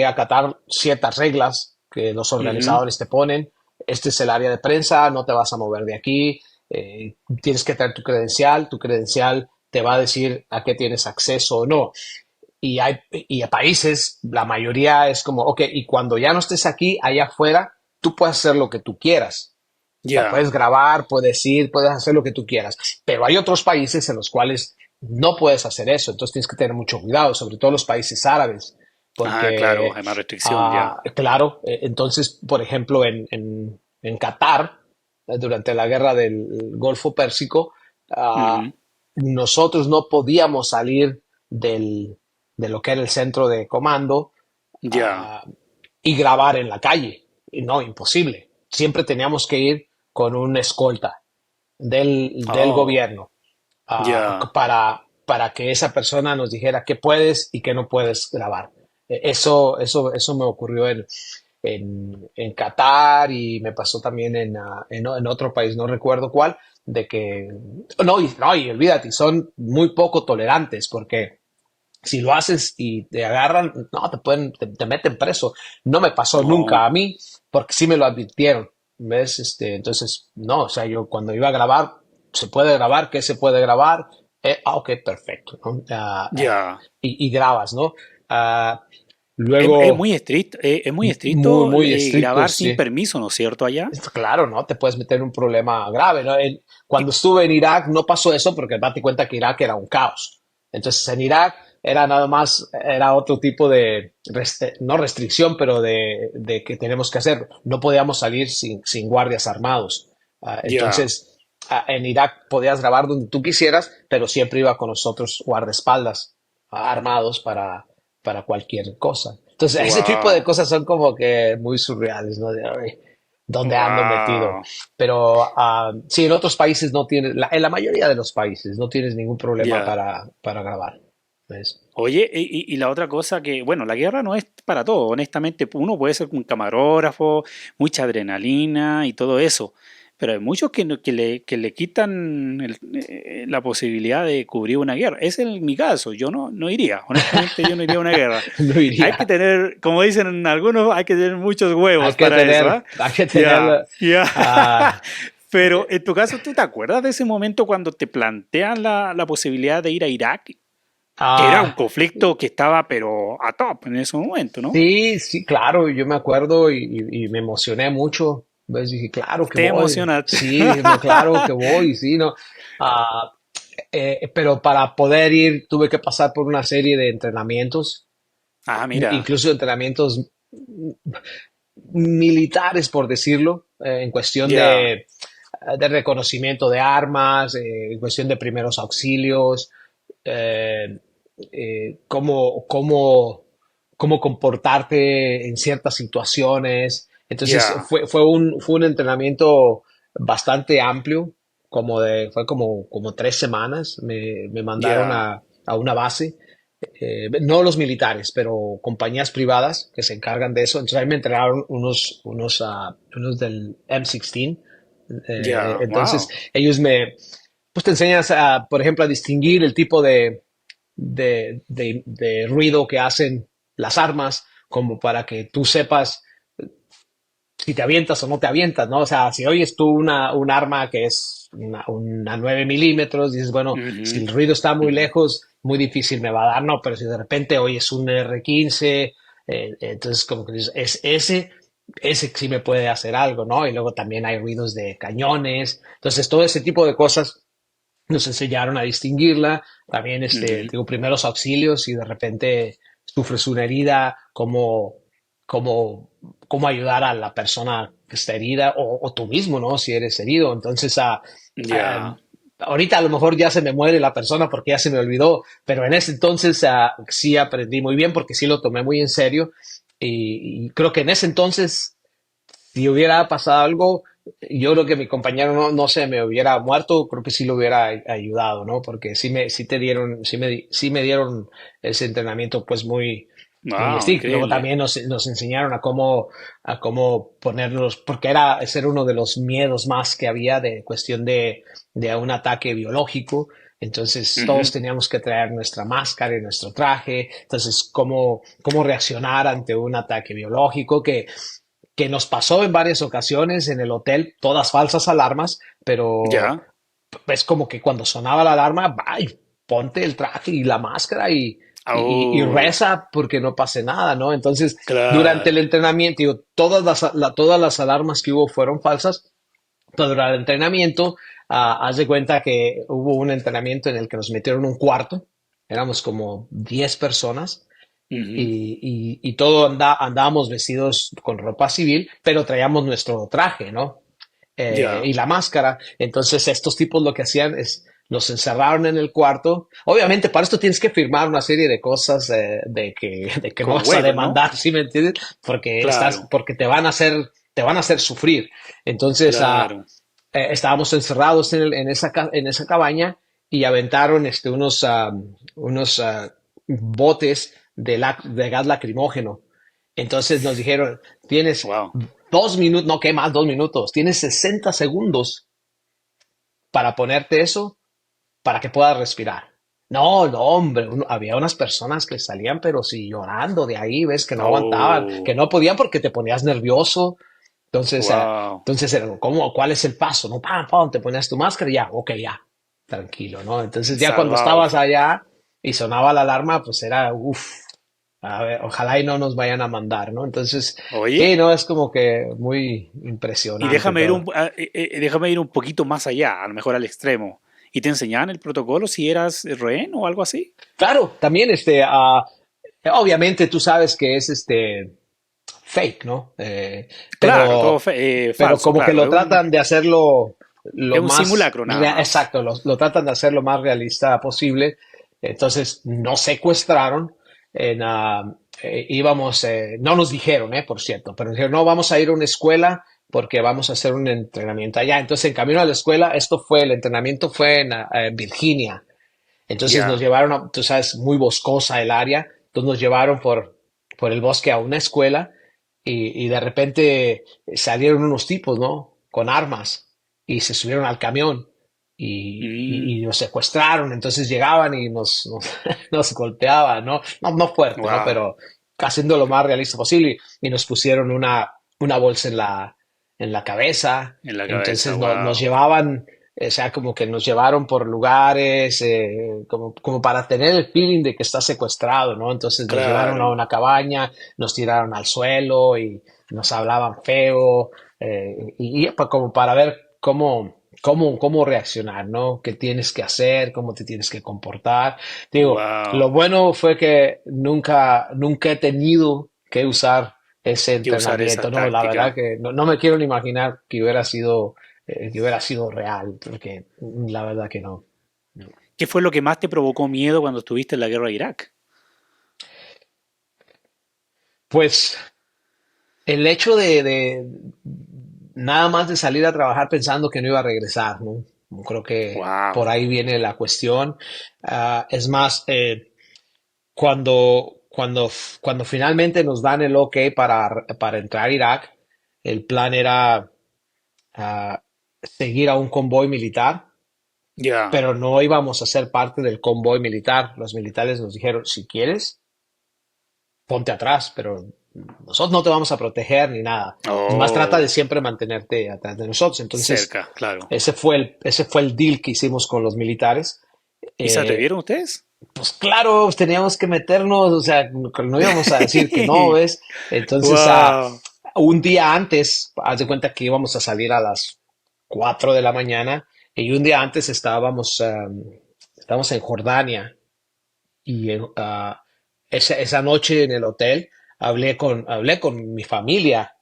acatar ciertas reglas que los Ujú. organizadores te ponen. Este es el área de prensa, no te vas a mover de aquí. Tienes que traer tu credencial te va a decir a qué tienes acceso o no. Y a países, la mayoría es como, ok, y cuando ya no estés aquí, allá afuera, tú puedes hacer lo que tú quieras. O sea, Ya. puedes grabar, puedes ir, puedes hacer lo que tú quieras. Pero hay otros países en los cuales no puedes hacer eso. Entonces tienes que tener mucho cuidado, sobre todo los países árabes. Ah, claro, Porque, hay más restricción ya. claro, entonces, por ejemplo, en Qatar, durante la guerra del Golfo Pérsico, ah, Ujú. nosotros no podíamos salir de lo que era el centro de comando Ya. ah, y grabar en la calle. Y no, imposible. Siempre teníamos que ir con un escolta del Oh, gobierno ya. para que esa persona nos dijera qué puedes y qué no puedes grabar. Eso me ocurrió en Qatar y me pasó también en otro país, no recuerdo cuál, de que, no, y olvídate, son muy poco tolerantes porque si lo haces y te agarran, no, te meten preso. No me pasó nunca Oh. a mí, porque sí me lo advirtieron. ¿Ves? Entonces, no, o sea, yo cuando iba a grabar, ¿se puede grabar? ¿Qué se puede grabar? Ok, perfecto, ¿no? Ya. Y grabas, ¿no? Ah, Es luego, muy estricto, es muy muy, estricto muy estrictos, grabar sin sí. permiso, ¿no es cierto? Allá. Claro, ¿no? Te puedes meter en un problema grave, ¿no? Cuando estuve en Irak no pasó eso porque date cuenta que Irak era un caos. Entonces en Irak era nada más, era otro tipo de, no restricción, pero de que tenemos que hacer. No podíamos salir sin guardias armados. Ya. Entonces en Irak podías grabar donde tú quisieras, pero siempre iba con nosotros guardaespaldas armados para cualquier cosa. Entonces ese tipo de Wow. cosas son como que muy surreales, ¿no? Dónde ando metido. Wow. Pero sí, en otros países no tienes, en la mayoría de los países no tienes ningún problema Ya. para grabar. ¿Ves? Oye, y la otra cosa que, bueno, la guerra no es para todo, honestamente, uno puede ser un camarógrafo, mucha adrenalina y todo eso, pero hay muchos que, que le quitan la posibilidad de cubrir una guerra. Ese es mi caso, yo no iría, honestamente yo no iría a una guerra. No Hay que iría. tener, como dicen algunos, hay que tener muchos huevos para eso, ¿ah? Hay que Ya, tener, ya. ah, Pero en tu caso, ¿tú te acuerdas de ese momento cuando te plantean la posibilidad de ir a Irak? Que era un ah, conflicto que estaba pero a top en ese momento, ¿no? sí, sí, claro, yo me acuerdo y me emocioné mucho. ¿Ves? Dije, claro que Te voy. emocionaste. Sí, dije, no, claro que voy, sí, no. Ah, pero para poder ir tuve que pasar por una serie de entrenamientos, Ah, mira, incluso entrenamientos militares, por decirlo, en cuestión ya, de reconocimiento de armas, en cuestión de primeros auxilios, eh, cómo comportarte en ciertas situaciones. Entonces ya, fue un entrenamiento bastante amplio, fue como 3 semanas. Me mandaron ya, a una base, no los militares, pero compañías privadas que se encargan de eso. Entonces ahí me entrenaron unos del M16. ya, Entonces wow, ellos pues te enseñas por ejemplo, a distinguir el tipo de ruido que hacen las armas, como para que tú sepas si te avientas o no te avientas, ¿no? O sea, si oyes tú un arma que es una 9 milímetros, dices, bueno, si ujú, el ruido está muy ujú, lejos, muy difícil me va a dar, no, pero si de repente oyes un R15, entonces como que dices, es ese, ese sí me puede hacer algo, ¿no? Y luego también hay ruidos de cañones. Entonces, todo ese tipo de cosas nos enseñaron a distinguirla. También, Ujú. digo, primeros auxilios, si de repente sufres una herida, cómo, cómo ayudar a la persona que está herida o tú mismo, ¿no? Si eres herido. Entonces, Ya. ahorita a lo mejor ya se me muere la persona porque ya se me olvidó, pero en ese entonces sí aprendí muy bien porque sí lo tomé muy en serio y creo que en ese entonces si hubiera pasado algo, yo creo que mi compañero no se me hubiera muerto, creo que sí lo hubiera ayudado, ¿no? Porque sí te dieron, sí me dieron ese entrenamiento pues muy Wow, stick. Luego increíble. también nos enseñaron a cómo ponerlos, porque ese era uno de los miedos más que había de cuestión de un ataque biológico. Entonces todos Ujú. teníamos que traer nuestra máscara y nuestro traje. Entonces, cómo reaccionar ante un ataque biológico que nos pasó en varias ocasiones en el hotel, todas falsas alarmas, pero Ya. es como que cuando sonaba la alarma, ¡ay! Ponte el traje y la máscara y Oh, reza porque no pase nada, ¿no? Entonces, durante el claro. entrenamiento, digo, todas las alarmas que hubo fueron falsas, pero durante el entrenamiento, haz de cuenta que hubo un entrenamiento en el que nos metieron en un cuarto, éramos como 10 personas, Ujú. y todo andábamos vestidos con ropa civil, pero traíamos nuestro traje, ¿no? Ya. Y la máscara. Entonces estos tipos lo que hacían es los encerraron en el cuarto. Obviamente para esto tienes que firmar una serie de cosas de que no Con vas a huevos, ¿no? demandar, ¿sí me entiendes? Claro, Porque te van a hacer sufrir. Entonces claro. estábamos encerrados en esa cabaña y aventaron unos botes de gas lacrimógeno. Entonces nos dijeron, tienes Wow. 2 minutos, no, ¿qué más? 2 minutos. Tienes 60 segundos para ponerte eso para que puedas respirar. No, no, hombre, había unas personas que salían, pero sí llorando de ahí, ves, que no aguantaban, que Oh, no podían porque te ponías nervioso. Entonces, wow. ¿cuál es el paso? No, pam, pam, te ponías tu máscara y ya, ok, ya, tranquilo, ¿no? Entonces, ya cuando Salvado. estabas allá y sonaba la alarma, pues era, uff, a ver, ojalá y no nos vayan a mandar, ¿no? Entonces, sí, Oye, no, es como que muy y impresionante todo. déjame ir un poquito más allá, a lo mejor al extremo. ¿Y te enseñaban el protocolo si eras rehén o algo así? Claro, también obviamente tú sabes que es fake, ¿no? Claro, todo Pero falso, como que claro. lo tratan de hacerlo lo Es un más, simulacro nada más. exacto, lo tratan de hacer lo más realista posible. Entonces nos secuestraron, no nos dijeron, por cierto, pero nos dijeron, no, vamos a ir a una escuela porque vamos a hacer un entrenamiento allá. Entonces, en camino a la escuela, el entrenamiento fue en Virginia. Entonces nos Ya. llevaron, tú sabes, muy boscosa el área, entonces nos llevaron por el bosque a una escuela y de repente salieron unos tipos, ¿no? Con armas y se subieron al camión y Mm, nos secuestraron, entonces llegaban y nos golpeaban, ¿no? No fuerte, ¿no? wow. Pero haciendo lo más realista posible y nos pusieron una bolsa en la cabeza, En la cabeza, entonces nos wow. llevaban, o sea, como que nos llevaron por lugares, como para tener el feeling de que está secuestrado, ¿no? Entonces nos llevaron a Claro. una cabaña, nos tiraron al suelo y nos hablaban feo, como para ver cómo reaccionar, ¿no? ¿Qué tienes que hacer? ¿Cómo te tienes que comportar? Digo, lo Wow. bueno fue que nunca he tenido que usar ese Que usar esa entrenamiento, ¿no? La verdad táctica. que no me quiero ni imaginar que hubiera sido real, porque la verdad que no. No. ¿Qué fue lo que más te provocó miedo cuando estuviste en la guerra de Irak? Pues el hecho de nada más de salir a trabajar pensando que no iba a regresar, ¿no? Creo que por Wow. ahí viene la cuestión. Es más, cuando finalmente nos dan el OK para entrar a Irak, el plan era seguir a un convoy militar, Ya. pero no íbamos a ser parte del convoy militar. Los militares nos dijeron, si quieres, ponte atrás, pero nosotros no te vamos a proteger ni nada. Es más, trata de Oh, siempre mantenerte atrás de nosotros. Entonces, cerca, claro. ese fue el deal que hicimos con los militares. ¿Y se Eh, atrevieron ustedes? pues claro, teníamos que meternos, o sea, no íbamos a decir que no, ¿ves? Entonces, Wow. Un día antes, haz de cuenta que íbamos a salir a las 4 de la mañana y un día antes estábamos en Jordania y esa noche en el hotel hablé con mi familia,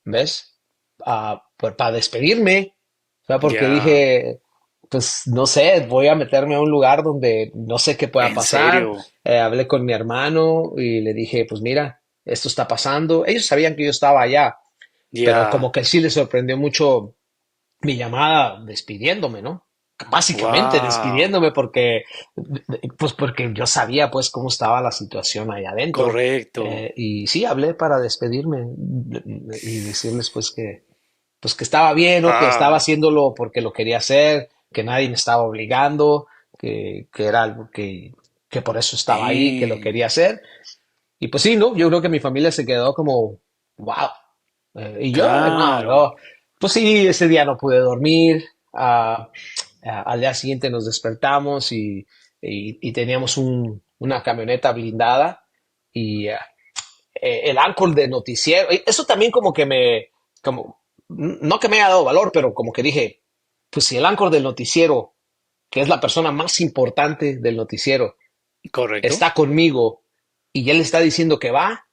¿ves? Para despedirme, o sea, porque Ya. dije, pues no sé, voy a meterme a un lugar donde no sé qué pueda ¿En pasar. serio? Hablé con mi hermano y le dije, pues mira, esto está pasando. Ellos sabían que yo estaba allá, pero Ya. como que sí les sorprendió mucho mi llamada despidiéndome, ¿no? Básicamente Wow. despidiéndome porque yo sabía pues cómo estaba la situación ahí adentro. Correcto. Y sí, hablé para despedirme y decirles pues que estaba bien, ¿no? Que estaba Ah. haciéndolo porque lo quería hacer, que nadie me estaba obligando, que era algo que por eso estaba ahí, que lo eh, quería hacer. Y pues sí, ¿no? Yo creo que mi familia se quedó como, wow. Y yo, no, Claro. pues sí, ese día no pude dormir. Al día siguiente nos despertamos y teníamos una camioneta blindada y el ángel de noticiero. Y eso también como, no que me haya dado valor, pero como que dije, pues si el ángel del noticiero, que es la persona más importante del noticiero, Correcto. está conmigo y él está diciendo que va,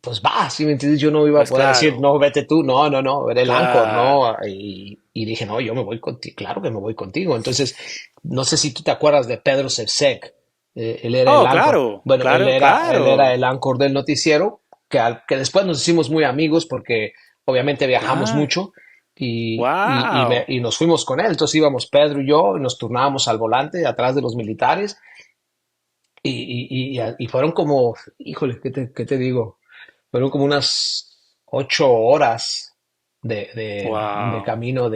pues va, ¿sí me entiendes? Yo no iba a Pues poder decir, claro. no, vete tú, no, era el Anchor, Claro. ¿no? Y dije, no, yo me voy contigo, claro que me voy contigo. Entonces, no sé si tú te acuerdas de Pedro Sepsek, él era el Oh, Anchor, claro. bueno, él Claro, era, él era claro. el Anchor del noticiero, que después nos hicimos muy amigos porque obviamente viajamos Claro. mucho Wow. y nos fuimos con él. Entonces íbamos Pedro y yo, y nos turnábamos al volante, atrás de los militares, y fueron como, híjole, ¿qué te digo? Fueron como unas 8 horas de Wow. camino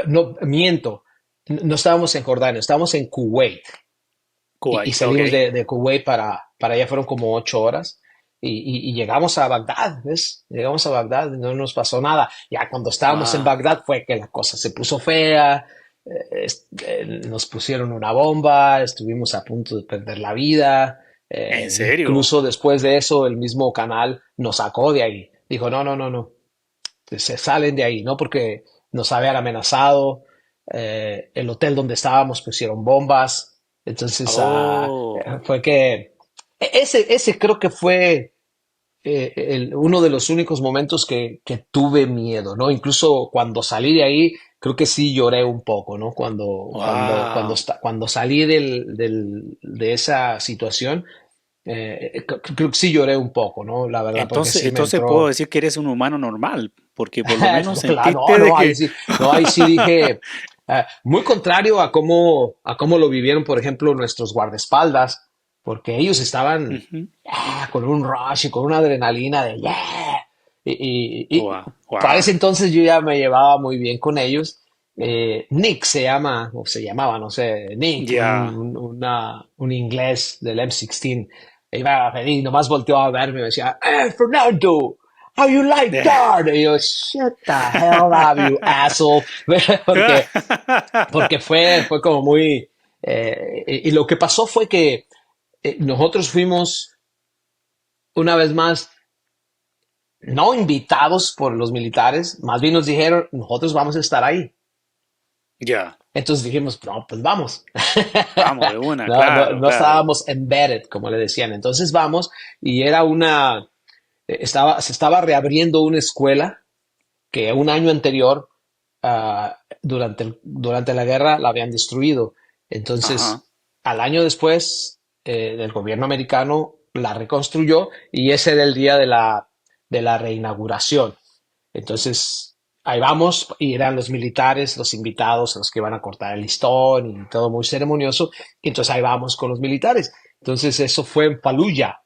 no, miento, no estábamos en Jordania, estábamos en Kuwait y Kuwait, ok. salimos de Kuwait para allá, fueron como 8 horas y llegamos a Bagdad, ¿ves? Llegamos a Bagdad, no nos pasó nada. Ya cuando estábamos en Wow. Bagdad fue que la cosa se puso fea, nos pusieron una bomba, estuvimos a punto de perder la vida. ¿En serio? Incluso después de eso, el mismo canal nos sacó de ahí. Dijo, no, no, no, no, se salen de ahí, ¿no? Porque nos habían amenazado. El hotel donde estábamos pusieron bombas. Entonces, Oh. fue que ese creo que fue uno de los únicos momentos que tuve miedo, ¿no? Incluso cuando salí de ahí, creo que sí lloré un poco, ¿no? Wow. Cuando salí de esa situación, creo que sí lloré un poco, ¿no? La verdad, porque Entonces, sí me entonces puedo entró. decir que eres un humano normal, porque por lo menos No, claro, no, sentiste de no, ahí que... sí, no, ahí sí dije, muy contrario a cómo lo vivieron, por ejemplo, nuestros guardaespaldas, porque ellos estaban Ujú. con un rush y con una adrenalina de yeah. Y Wow. para ese Wow. entonces yo ya me llevaba muy bien con ellos. Nick se llama, o se llamaba, no sé, Nick, Ya. un inglés del M16. Iba a venir, nomás volteó a verme y me decía, Fernando, how you like that? Y yo, shut the hell up, you asshole. Porque fue como muy... y lo que pasó fue que nosotros fuimos una vez más no invitados por los militares, más bien nos dijeron, nosotros vamos a estar ahí. Ya. Entonces dijimos, no, pues vamos. Vamos de una, No, no, claro, no claro. estábamos embedded, como le decían. Entonces vamos y se estaba reabriendo una escuela que un año anterior, durante la guerra, la habían destruido. Ajá. Entonces, al año después, el gobierno americano la reconstruyó y ese era el día de la reinauguración. Entonces, ahí vamos y eran los militares, los invitados, los que iban a cortar el listón y todo muy ceremonioso. Y entonces ahí vamos con los militares. Entonces, eso fue en Fallujah.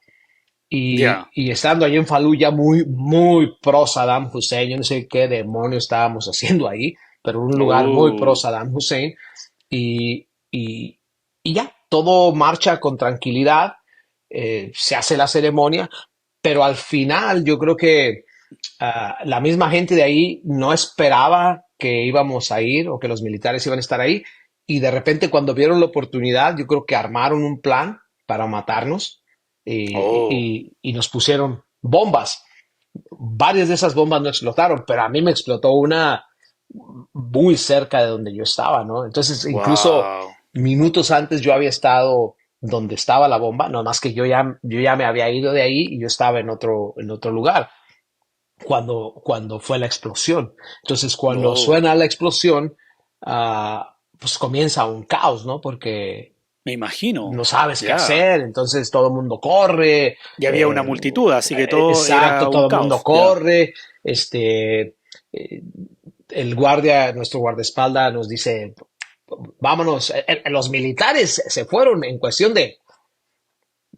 Ya. Y estando ahí en Fallujah, muy, muy pro Saddam Hussein, yo no sé qué demonios estábamos haciendo ahí, pero un lugar muy pro Uh. Saddam Hussein, y, y, y ya, todo marcha con tranquilidad, se hace la ceremonia, pero al final yo creo que la misma gente de ahí no esperaba que íbamos a ir o que los militares iban a estar ahí, y de repente cuando vieron la oportunidad, yo creo que armaron un plan para matarnos Oh. y nos pusieron bombas. varias de esas bombas no explotaron, pero a mí me explotó una muy cerca de donde yo estaba, ¿no? Entonces, incluso Wow. minutos antes yo había estado donde estaba la bomba, no más que yo ya me había ido de ahí y yo estaba en otro lugar cuando fue la explosión. Entonces, cuando Oh, suena la explosión, pues comienza un caos, ¿no? Porque me imagino. no sabes qué Ya. hacer, entonces todo el mundo corre, Y había una multitud, así que todo era exacto, un todo el mundo caos. Ya. corre, eh, el guardia, nuestro guardaespaldas nos dice, vámonos, los militares se fueron en cuestión de,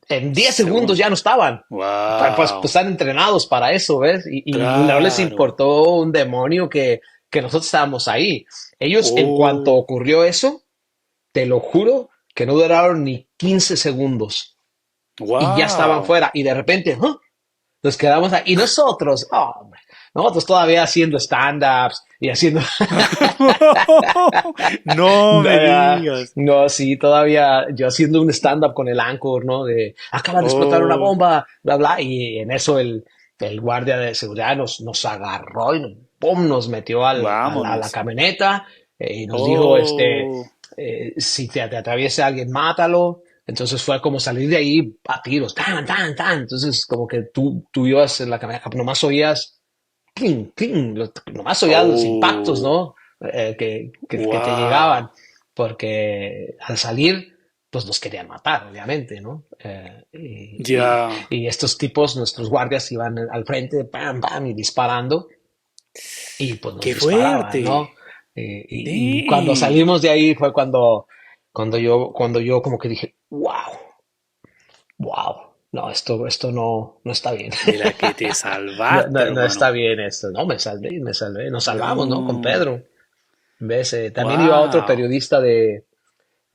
en 10 segundos Según. ya no estaban. Pues Wow. están entrenados para eso, ¿ves? Y no les Claro. importó un demonio que nosotros estábamos ahí. Ellos, en cuanto Oh. ocurrió eso, te lo juro que no duraron ni 15 segundos y ya estaban Wow. fuera. Y de repente, ¡huh! Nos quedamos ahí. Y nosotros, oh, hombre, nosotros todavía haciendo stand-ups y haciendo... No me digas. no, sí, todavía yo haciendo un stand-up con el Anchor, ¿no? De, acaba de explotar una Oh, bomba, bla, bla. Y en eso el guardia de seguridad nos agarró y ¡pum! Nos metió a la vámonos. camioneta y nos dijo, Oh, si te atraviesa alguien, mátalo. Entonces fue como salir de ahí a tiros, tan, tan, tan. Entonces como que tú ibas en la camioneta, nomás oías, cling, cling, nomás oías los impactos, oh, ¿no? Que te llegaban, wow. porque al salir, pues nos querían matar, obviamente, ¿no? Ya. Y estos tipos, nuestros guardias, iban al frente, pam, pam, y disparando, y pues nos ¡Qué disparaban, fuerte! ¿no? Y cuando Damn. salimos de ahí fue cuando yo como que dije, wow, wow, no, esto no está bien. De la que te No, salvaste, no, no está hermano. bien esto. No, me salvé. Nos salvamos, ¿no? Con No. Pedro. ¿Ves? También iba otro Wow. periodista de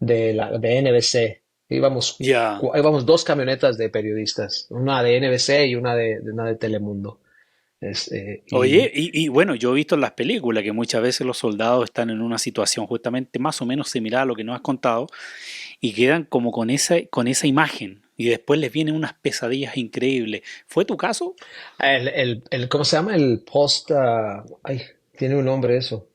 NBC. Ya. Íbamos dos camionetas de periodistas, una de NBC y una de Telemundo. Oye, Y y bueno, yo he visto en las películas que muchas veces los soldados están en una situación justamente más o menos similar a lo que nos has contado y quedan como con esa imagen y después les vienen unas pesadillas increíbles. ¿Fue tu caso? ¿cómo se llama? El post, ay, tiene un nombre eso.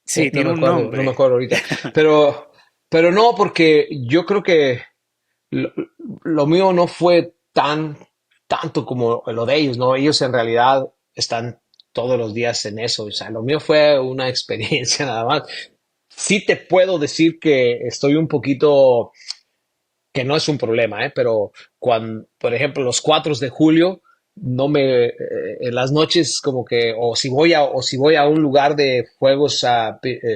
Sí, No tiene me un acuerdo, no me nombre. acuerdo ahorita. Pero, pero no, porque yo creo que lo, lo mío no fue tanto como lo de ellos, ¿no? Ellos en realidad están todos los días en eso. O sea, lo mío fue una experiencia nada más. Sí te puedo decir que estoy un poquito, que no es un problema, ¿eh? Pero cuando, por ejemplo, los 4 de julio, en las noches como que, o si voy a un lugar de juegos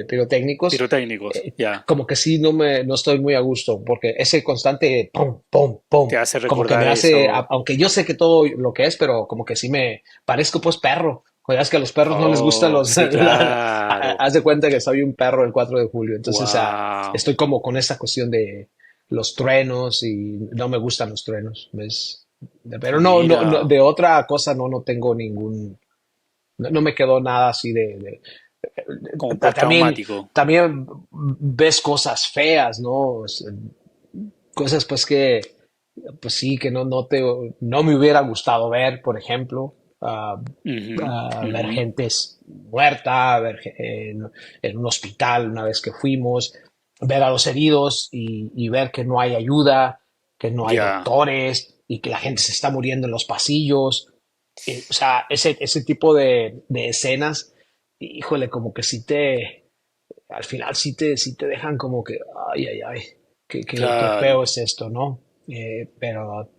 pirotécnicos, Pirotécnicos, ya. como que sí no estoy muy a gusto, porque ese constante pum, pum, pum, Te hace como que recordar me hace, eso. aunque yo sé que todo lo que es, pero como que sí me parezco pues perro. O sea, es que a los perros no les gustan Oh, los... sí, claro. haz de cuenta que soy un perro el 4 de julio. Entonces Wow. estoy como con esa cuestión de los truenos y no me gustan los truenos, ¿ves? Pero no, no, no, Mira, de otra cosa no tengo no me quedó nada así como también, postraumático. también ves cosas feas, ¿no? Cosas pues que, pues sí, que no me hubiera gustado ver, por ejemplo, Ujú, ver ujú. gente muerta, en un hospital una vez que fuimos, ver a los heridos y ver que no hay ayuda, que no hay Ya, doctores y que la gente se está muriendo en los pasillos. O sea, ese tipo de escenas, híjole, como que al final sí te dejan como que, ay, ay, ay, qué feo claro. es esto, ¿no? Pero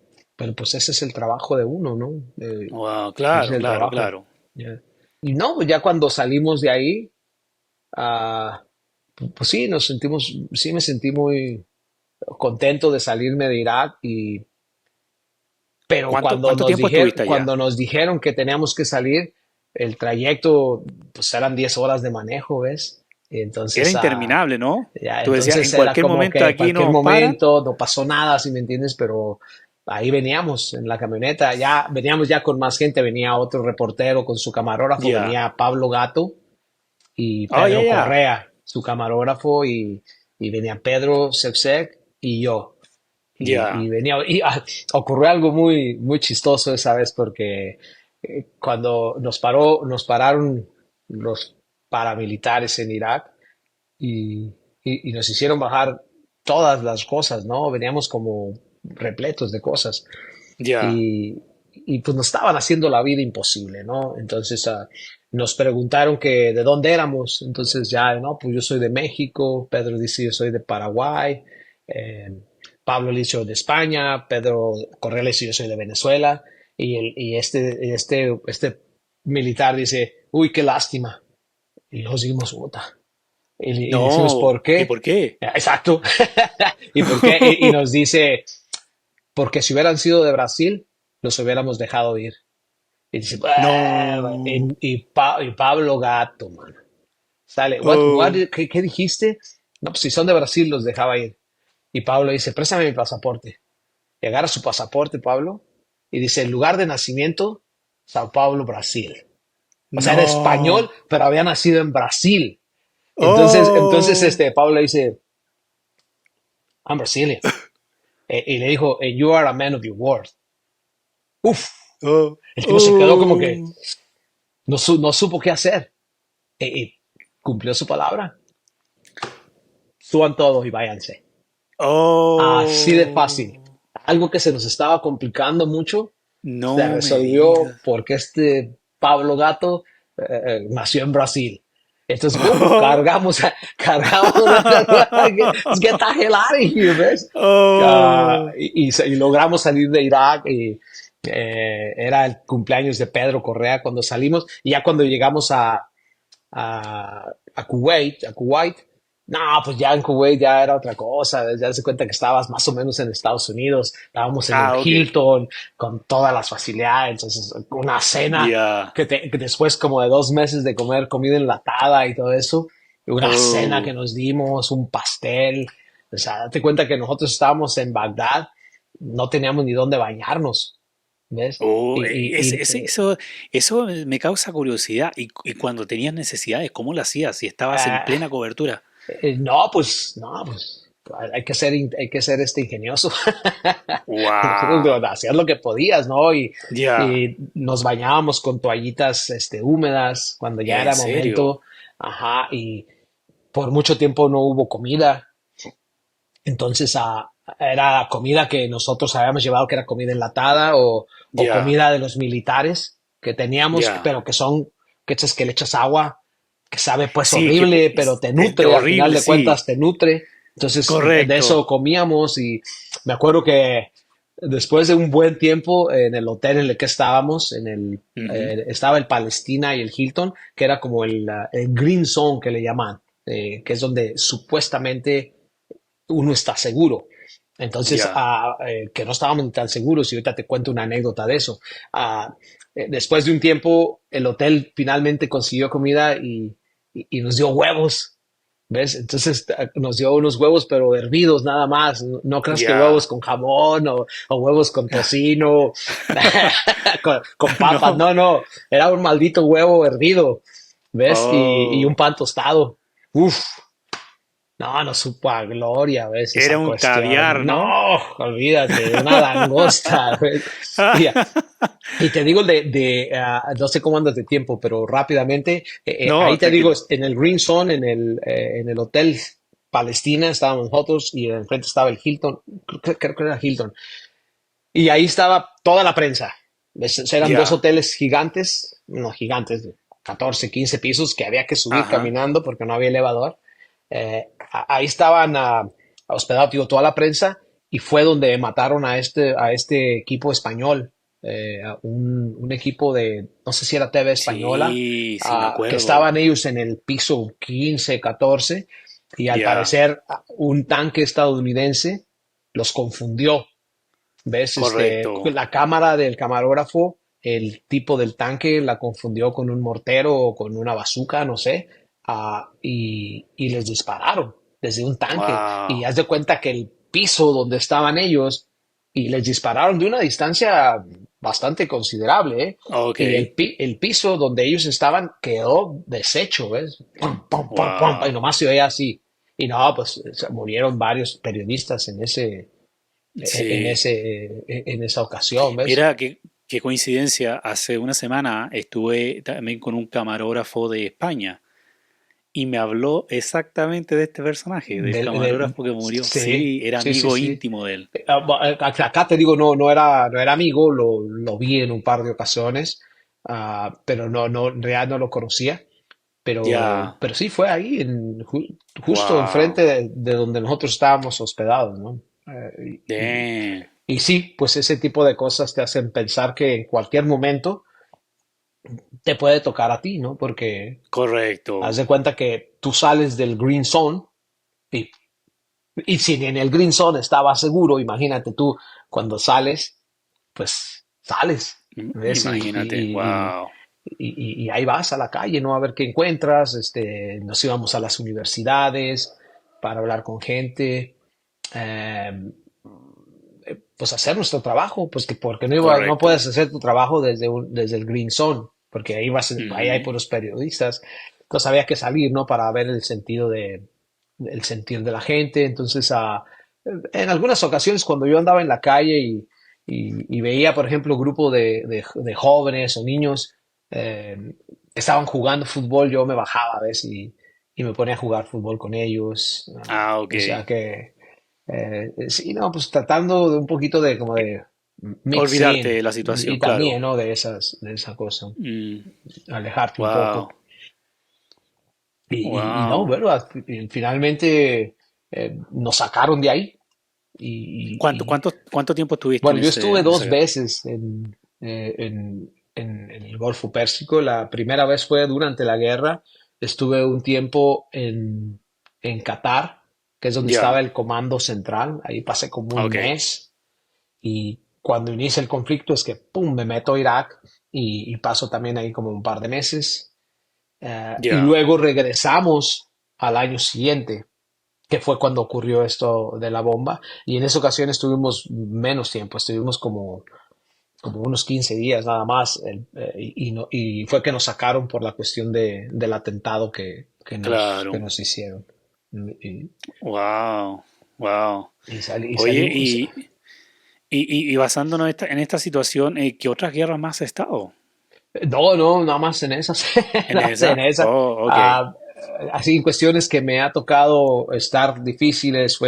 pues ese es el trabajo de uno, ¿no? Wow, Ese es claro, el claro, trabajo. claro. Ya. Y no, pues ya cuando salimos de ahí, ah, pues sí, sí me sentí muy contento de salirme de Irak pero ¿Cuánto, cuando cuánto nos tiempo dijeron, estuviste allá? cuando nos dijeron que teníamos que salir, el trayecto, pues eran 10 horas de manejo, ¿ves? Y Era entonces, interminable, ¿no? ya, Tú decías, entonces en era cualquier como momento que en aquí cualquier nos paran. momento no pasó nada, si me entiendes, pero ahí veníamos en la camioneta, ya veníamos ya con más gente, venía otro reportero con su camarógrafo, Ya. venía Pablo Gato y Oh, ya, Pedro ya. Correa, su camarógrafo, y venía Pedro Sepsek y yo. Y Ya. venía, ocurrió algo muy, muy chistoso esa vez porque cuando nos pararon los paramilitares en Irak y, y nos hicieron bajar todas las cosas, ¿no? Veníamos como repletos de cosas Ya. y, y pues nos estaban haciendo la vida imposible, ¿no? Entonces nos preguntaron que de dónde éramos, entonces ya, no, pues yo soy de México, Pedro dice yo soy de Paraguay, eh, Pablo le dice yo de España, Pedro Correa le dice yo soy de Venezuela y este militar dice, uy, qué lástima. Y nos dimos puta. Y decimos, No. ¿por ¿Y qué? por qué? Exacto. ¿Y por qué? Y nos dice, porque si hubieran sido de Brasil, los hubiéramos dejado ir. Y dice, "Ah", No. y Pablo Gato, mano. Sale, Oh. ¿qué dijiste? No, pues si son de Brasil, los dejaba ir. Y Pablo dice, préstame mi pasaporte. Y agarra su pasaporte, Pablo, y dice, el lugar de nacimiento, Sao Paulo, Brasil. O sea, era español, No. pero había nacido en Brasil. Entonces Oh. Pablo dice, I'm Brazilian. Y le dijo, you are a man of your word. Uf, Oh. el tipo se quedó como que Oh. no supo qué hacer. Y cumplió su palabra. Suban todos y váyanse. Así de fácil. Oh. Algo que se nos estaba complicando mucho se No me resolvió digas. porque este Pablo Gato nació en Brasil. Entonces, Oh. cargamos get the hell out of here, ¿ves? Oh. Y logramos salir de Irak y era el cumpleaños de Pedro Correa cuando salimos y ya cuando llegamos a Kuwait, no, pues ya en Kuwait ya era otra cosa, ya se cuenta que estabas más o menos en Estados Unidos, estábamos en el Ah, ok. Hilton con todas las facilidades, entonces una cena Ya. que después como de 2 meses de comer comida enlatada y todo eso, una cena que Oh. nos dimos, un pastel, o sea, date cuenta que nosotros estábamos en Bagdad, no teníamos ni dónde bañarnos, ¿ves? Oh, Y, y, eso me causa curiosidad. Y cuando tenías necesidades, ¿cómo lo hacías? Si estabas en ah, plena cobertura. no, pues hay que ser ingenioso. ¡Wow! Hacías lo que podías, ¿no? Ya. Y nos bañábamos con toallitas, húmedas cuando ya ¿En era serio? momento. Ajá, y por mucho tiempo no hubo comida. Entonces, era comida que nosotros habíamos llevado, que era comida enlatada o Ya, comida de los militares que teníamos, ya. pero que le echas agua, que sabe pues Sí, horrible, pero te nutre, al final horrible, de cuentas sí. te nutre. Entonces, de eso Correcto. comíamos y me acuerdo que después de un buen tiempo en el hotel en el que estábamos, Ujú. estaba el Palestina y el Hilton, que era como el Green Zone que le llaman, que es donde supuestamente uno está seguro. Entonces, Ya. que no estábamos tan seguros, y ahorita te cuento una anécdota de eso. Después de un tiempo, el hotel finalmente consiguió comida y nos dio huevos, ¿ves? Entonces nos dio unos huevos, pero hervidos nada más. No, no creas que huevos Ya. con jamón o huevos con tocino, con papas. No. No, no, era un maldito huevo hervido, ¿ves? Y un Oh. pan tostado. Uf, no, no supo a gloria, ¿ves? Era Esa un cuestión. caviar, ¿no? No, olvídate, una langosta, ¿ves? Y, y te digo no sé cómo andas de tiempo, pero rápidamente, ahí No, te digo, tranquilo. en el Green Zone, en el Hotel Palestina, estábamos nosotros y enfrente estaba el Hilton, creo que era Hilton. Y ahí estaba toda la prensa. ¿Ves? Eran dos Ya. hoteles gigantes, no gigantes, de 14, 15 pisos que había que subir Ajá. caminando porque no había elevador. Ahí estaban hospedados, digo, toda la prensa y fue donde mataron a este equipo español, un equipo de, no sé si era TV española, Sí, sí, me que acuerdo. estaban ellos en el piso 15, 14 y al Ya. parecer un tanque estadounidense los confundió. ¿Ves? Correcto. La cámara del camarógrafo, el tipo del tanque la confundió con un mortero o con una bazuca, no sé, y les dispararon desde un tanque. Y Wow. haz de cuenta que el piso donde estaban ellos, y les dispararon de una distancia bastante considerable, ¿eh? Ok. Y el piso donde ellos estaban quedó deshecho, ¿ves? Pum, pum, pum, pum, y Wow. nomás se veía así. Y no, pues murieron varios periodistas en ese, en Sí. ese, en esa ocasión, ¿ves? Mira, qué qué coincidencia, hace una semana estuve también con un camarógrafo de España y me habló exactamente de este personaje, del camarógrafo que murió. Sí, Sí, era sí, sí, amigo sí. íntimo de él. Acá te digo, no era amigo, lo vi en un par de ocasiones, pero no, en realidad no lo conocía. Pero, Ya, pero sí fue ahí, justo wow, enfrente de donde nosotros estábamos hospedados, ¿no? damn, Y sí, pues ese tipo de cosas te hacen pensar que en cualquier momento te puede tocar a ti, ¿no? Porque haz correcto. de cuenta que tú sales del green zone y, y si en el green zone estaba seguro, imagínate tú, cuando sales, pues sales, ¿ves? Imagínate, wow, Y ahí vas a la calle, ¿no? A ver qué encuentras. Nos íbamos a las universidades para hablar con gente, eh, pues hacer nuestro trabajo, pues que porque no correcto. puedes hacer tu trabajo desde el Green Zone, porque ahí hay Ujú. puros periodistas. Entonces había que salir, ¿no? Para ver el sentir de la gente. Entonces, en algunas ocasiones cuando yo andaba en la calle y veía, por ejemplo, grupo de jóvenes o niños, eh, estaban jugando fútbol, yo me bajaba a veces y me ponía a jugar fútbol con ellos. Ah, ok. O sea que sí, no, pues tratando de un poquito de como de mix Olvidarte in de la situación, y claro. también, ¿no? De esa cosa, alejarte un Wow, poco. Y no, wow. bueno, finalmente nos sacaron de ahí. ¿Cuánto tiempo estuviste Bueno, en yo estuve en esa dos guerra? veces en el Golfo Pérsico. La primera vez fue durante la guerra. Estuve un tiempo en Qatar, que es donde estaba Ya, el Comando Central. Ahí pasé como un ok. mes. Y cuando inicia el conflicto es que, ¡pum!, me meto a Irak y paso también ahí como un par de meses. Y Ya. luego regresamos al año siguiente, que fue cuando ocurrió esto de la bomba. Y en esa ocasión estuvimos menos tiempo, estuvimos como unos 15 días nada más. Y fue que nos sacaron por la cuestión del atentado que Claro. nos hicieron. Y, Wow, wow. y Oye, salimos. y basándonos en esta situación, ¿qué otras guerras más has estado? No, no, nada más en esas, ¿En nada más en esa? esa. Oh, ok. Ah, Así en cuestiones que me ha tocado estar difíciles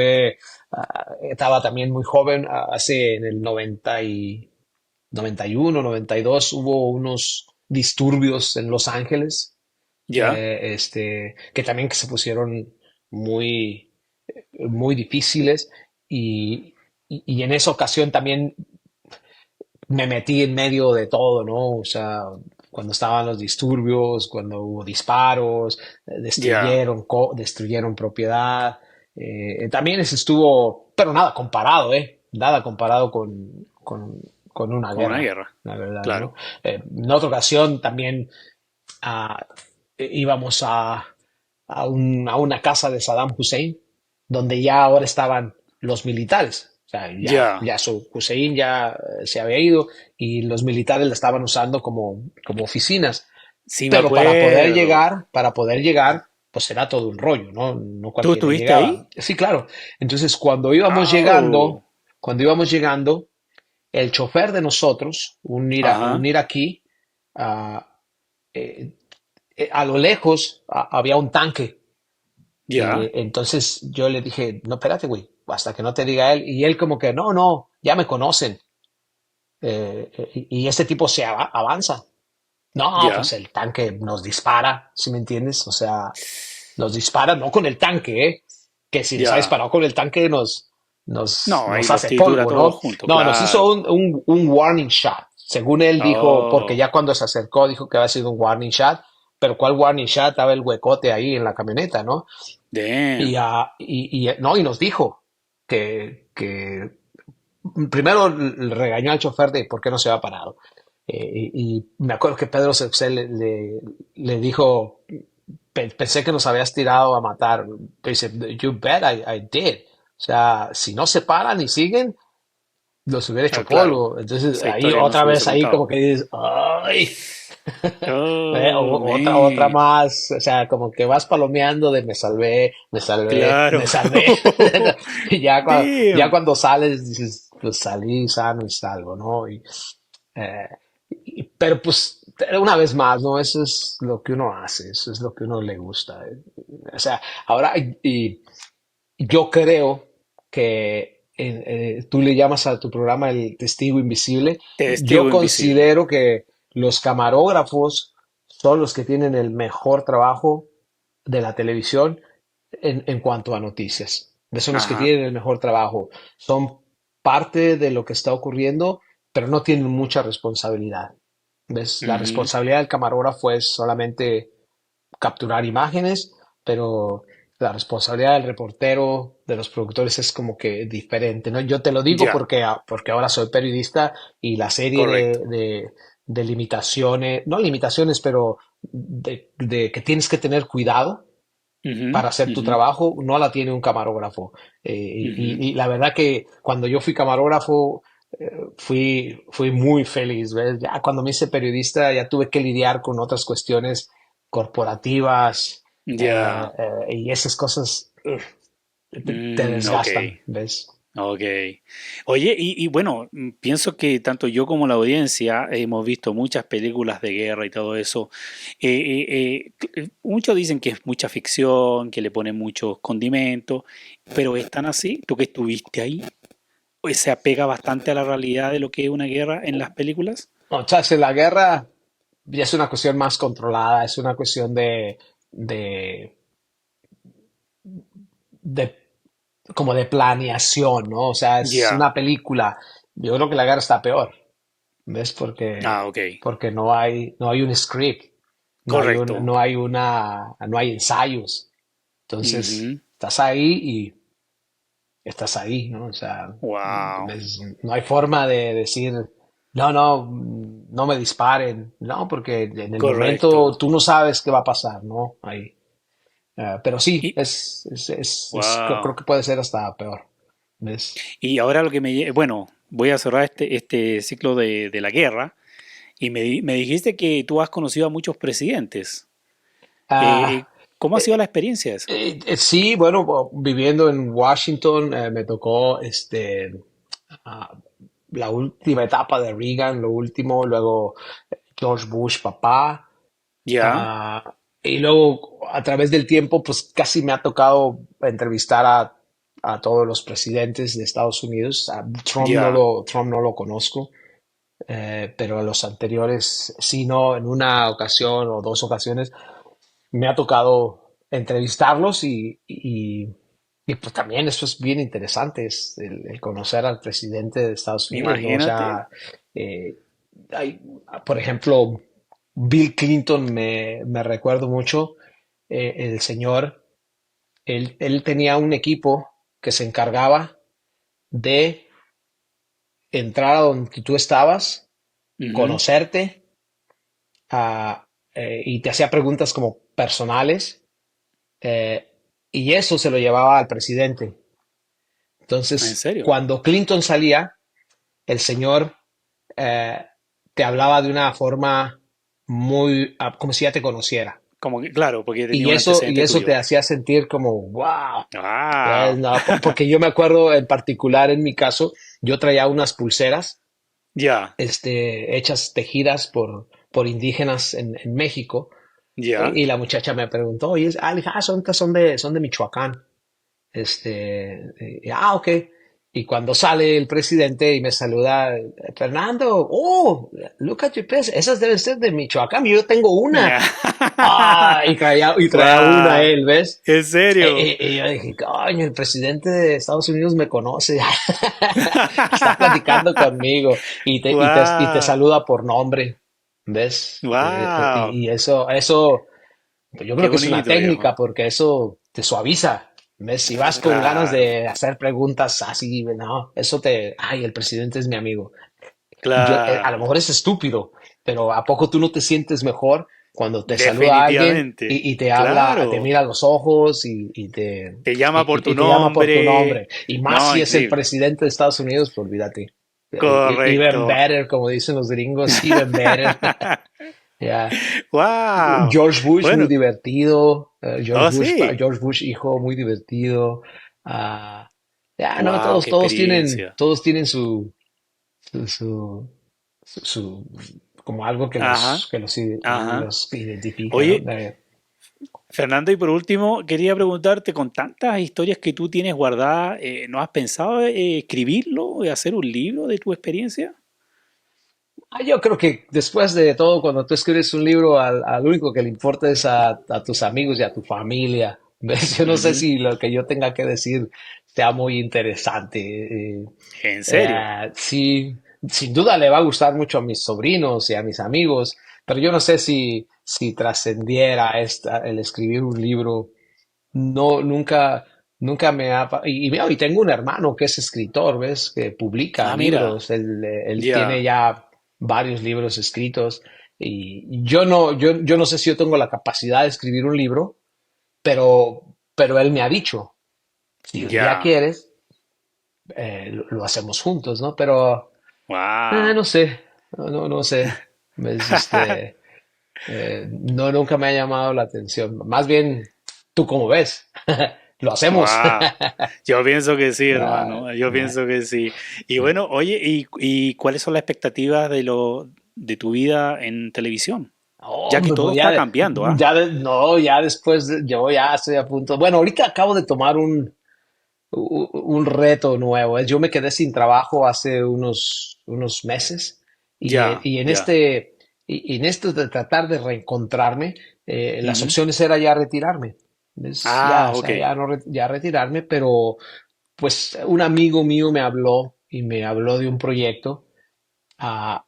estaba también muy joven, hace en el 91, 92 hubo unos disturbios en Los Ángeles, Ya. que también que se pusieron muy, muy difíciles y en esa ocasión también me metí en medio de todo, ¿no? O sea, cuando estaban los disturbios, cuando hubo disparos, Ya. destruyeron propiedad. También eso estuvo, pero nada comparado, ¿eh? Nada comparado con una Con una guerra, guerra. la verdad, ¿no? Claro. En otra ocasión también ah, íbamos a una casa de Saddam Hussein, donde ya ahora estaban los militares. O sea, Ya. Hussein ya se había ido y los militares la estaban usando como oficinas. Sí, me Pero acuerdo. para poder llegar, pues era todo un rollo, ¿no? No ¿Tú cualquiera estuviste llegaba. ahí? Sí, claro. Entonces, ¡Wow! cuando íbamos llegando, el chofer de nosotros, un Ajá. iraquí, ah, eh, a lo lejos había un tanque y Ya. entonces yo le dije, no, espérate, güey, hasta que no te diga él. Y él como que, no, no, ya me conocen. Y este tipo avanza. No, Ya. pues el tanque nos dispara, ¿sí me entiendes? O sea, nos dispara no con el tanque, ¿eh? Que si nos ha Ya. disparado con el tanque No, ahí nos los hace tritura polvo, todo ¿no? junto, No, nos hizo claro. un warning shot. Según él dijo, porque Oh, ya cuando se acercó dijo que había sido un warning shot, pero ¿cuál warning shot? Estaba el huecote ahí en la camioneta, ¿no? damn. No, y nos dijo que primero le regañó al chofer de por qué no se había parado. Y me acuerdo que Pedro Cepse le dijo, pensé que nos habías tirado a matar. Dice, you bet I did. O sea, si no se paran y siguen, los hubiera hecho Ah, claro. polvo. Entonces Esa ahí historia no otra se hubiese vez ahí como contado. que dices, ay, Oh, otra man. más, o sea, como que vas palomeando de me salvé, me salvé, Claro. me salvé. Y ya Damn. cuando sales dices, pues salí sano y salvo, ¿no? Eh, pero pues, una vez más, ¿no? Eso es lo que uno hace, eso es lo que uno le gusta. O sea, ahora, y yo creo que tú le llamas a tu programa el testigo invisible. Yo Testigo invisible. considero que los camarógrafos son los que tienen el mejor trabajo de la televisión en cuanto a noticias. Son los que Ajá. tienen el mejor trabajo. Son parte de lo que está ocurriendo, pero no tienen mucha responsabilidad. ¿Ves? La Ujú. responsabilidad del camarógrafo es solamente capturar imágenes, pero la responsabilidad del reportero, de los productores es como que diferente, ¿no? Yo te lo digo Ya, porque ahora soy periodista y la serie correcto. de limitaciones, no limitaciones, pero de que tienes que tener cuidado Ujú, para hacer tu ujú, trabajo, no la tiene un camarógrafo. ujú. Y la verdad que cuando yo fui camarógrafo, fui muy feliz, ¿ves? Ya cuando me hice periodista ya tuve que lidiar con otras cuestiones corporativas, Ya. y esas cosas te Ok. desgastan, ¿ves? Ok. Oye, y bueno, pienso que tanto yo como la audiencia hemos visto muchas películas de guerra y todo eso. Muchos dicen que es mucha ficción, que le ponen muchos condimentos, pero es tan así, tú que estuviste ahí, pues se apega bastante a la realidad de lo que es una guerra en las películas. O sea, si la guerra ya es una cuestión más controlada, es una cuestión de, de como de planeación, ¿no? O sea, es Ya. una película. Yo creo que la guerra está peor, ¿ves? Ah, ok. Porque no hay un script, Correcto. no hay ensayos. Entonces, Ujú. estás ahí y estás ahí, ¿no? O sea, Wow. no hay forma de decir, no, no, no me disparen, no, porque en el momento Correcto. tú no sabes qué va a pasar, ¿no? Ahí. Pero sí, Y, creo wow. que puede ser hasta peor, ¿ves? Y ahora lo que bueno, voy a cerrar este ciclo de la guerra. Y me dijiste que tú has conocido a muchos presidentes. Eh, Ah, eh, ¿Cómo ha sido la experiencia de eso? sí, bueno, viviendo en Washington, me tocó ah, la última etapa de Reagan, lo último, luego George Bush, papá, Ya, y luego a través del tiempo, pues casi me ha tocado entrevistar a todos los presidentes de Estados Unidos. A ya. Trump no lo conozco, pero a los anteriores sí, no, en una ocasión o dos ocasiones me ha tocado entrevistarlos y pues también eso es bien interesante, es el conocer al presidente de Estados Unidos, ¿no? O Imagínate. sea, eh, hay, por ejemplo, Bill Clinton me recuerdo mucho, el señor, él tenía un equipo que se encargaba de entrar a donde tú estabas, Ujú. conocerte, y te hacía preguntas como personales, eh, y eso se lo llevaba al presidente. ¿En Entonces, serio? cuando Clinton salía, el señor, eh, te hablaba de una forma muy, como si ya te conociera. Como que, claro, porque tenía un Y antecedente eso te tuyo. hacía sentir como, wow. ¡Wow! No, porque yo me acuerdo en particular en mi caso, yo traía unas pulseras, Ya, hechas, tejidas por indígenas en México, ya. y la muchacha me preguntó, oye, son de Michoacán. Ok. Y cuando sale el presidente y me saluda, Fernando, oh, look at your pants, esas deben ser de Michoacán, yo tengo una. Y traía una ¡Wow! él, ¿ves? ¿En serio? Y yo dije, coño, el presidente de Estados Unidos me conoce, está platicando conmigo y te ¡Wow! saluda por nombre, ¿ves? ¡Wow! Y eso, pues yo ¡Qué creo que es una bonito, viejo! técnica porque eso te suaviza. ¿Ves? Si vas con ganas Claro, de hacer preguntas así, no, el presidente es mi amigo. A lo claro. mejor es estúpido, pero ¿a poco tú no te sientes mejor cuando te saluda a alguien Definitivamente. y te habla, te Claro. mira a los ojos Te llama por tu y te llama por tu nombre. nombre? Y más No, si es el increíble. presidente de Estados Unidos, pues olvídate. Even Correcto. better, como dicen los gringos, even better. Ya. Wow. George Bush, muy Bueno, divertido. oh sí. George Bush, hijo, muy divertido. Ah, ya, no, Wow, qué experiencia. todos tienen su, como algo Ajá, ajá. los identifica, ¿no? Oye, Fernando, y por último, quería preguntarte, con tantas historias que tú tienes guardadas, ¿no has pensado escribirlo y hacer un libro de tu experiencia? Yo creo que después de todo, cuando tú escribes un libro, al único que le importa es a tus amigos y a tu familia. ¿Ves? Yo no sé Ujú. si lo que yo tenga que decir sea muy interesante. ¿En serio? Sí, sin duda le va a gustar mucho a mis sobrinos y a mis amigos, pero yo no sé si trascendiera el escribir un libro. No, nunca me ha... y tengo un hermano que es escritor, ¿ves? Que publica Ah, mira, libros. Él tiene ya. ya varios libros escritos. Y yo no sé si yo tengo la capacidad de escribir un libro, pero él me ha dicho, si un día Ya. quieres, lo hacemos juntos, ¿no? Pero Wow. no sé, no sé. Es no, nunca me ha llamado la atención. Más bien, ¿tú cómo ves? Lo hacemos. Wow. Yo pienso que sí, Ah, hermano. Yo ah, pienso que sí. Y bueno, oye, ¿y cuáles son las expectativas de tu vida en televisión? Ya que hombre, todo pues está cambiando, ¿ah? no, ya después, yo ya estoy a punto. Bueno, ahorita acabo de tomar un reto nuevo. Yo me quedé sin trabajo hace unos meses Ya, y ya. en esto de tratar de reencontrarme, las Ujú. opciones era ya retirarme. ¿Ves? Ya, Ah, o ok. sea, ya no ya retirarme, pero pues un amigo mío me habló y me habló de un proyecto,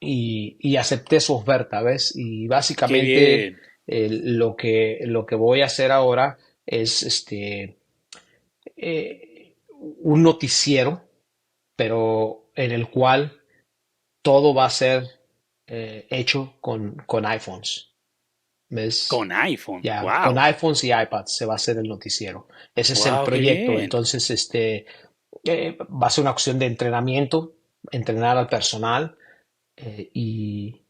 y acepté su oferta, ¿ves? Y Qué básicamente bien. lo que voy a hacer ahora es un noticiero, pero en el cual todo va a ser hecho con iPhones, ¿ves? Con iPhone. Ya, con Wow. iPhones y iPads se va a hacer el noticiero. Ese es el Wow, qué proyecto. bien. Entonces, va a ser una opción de entrenamiento, entrenar al personal, y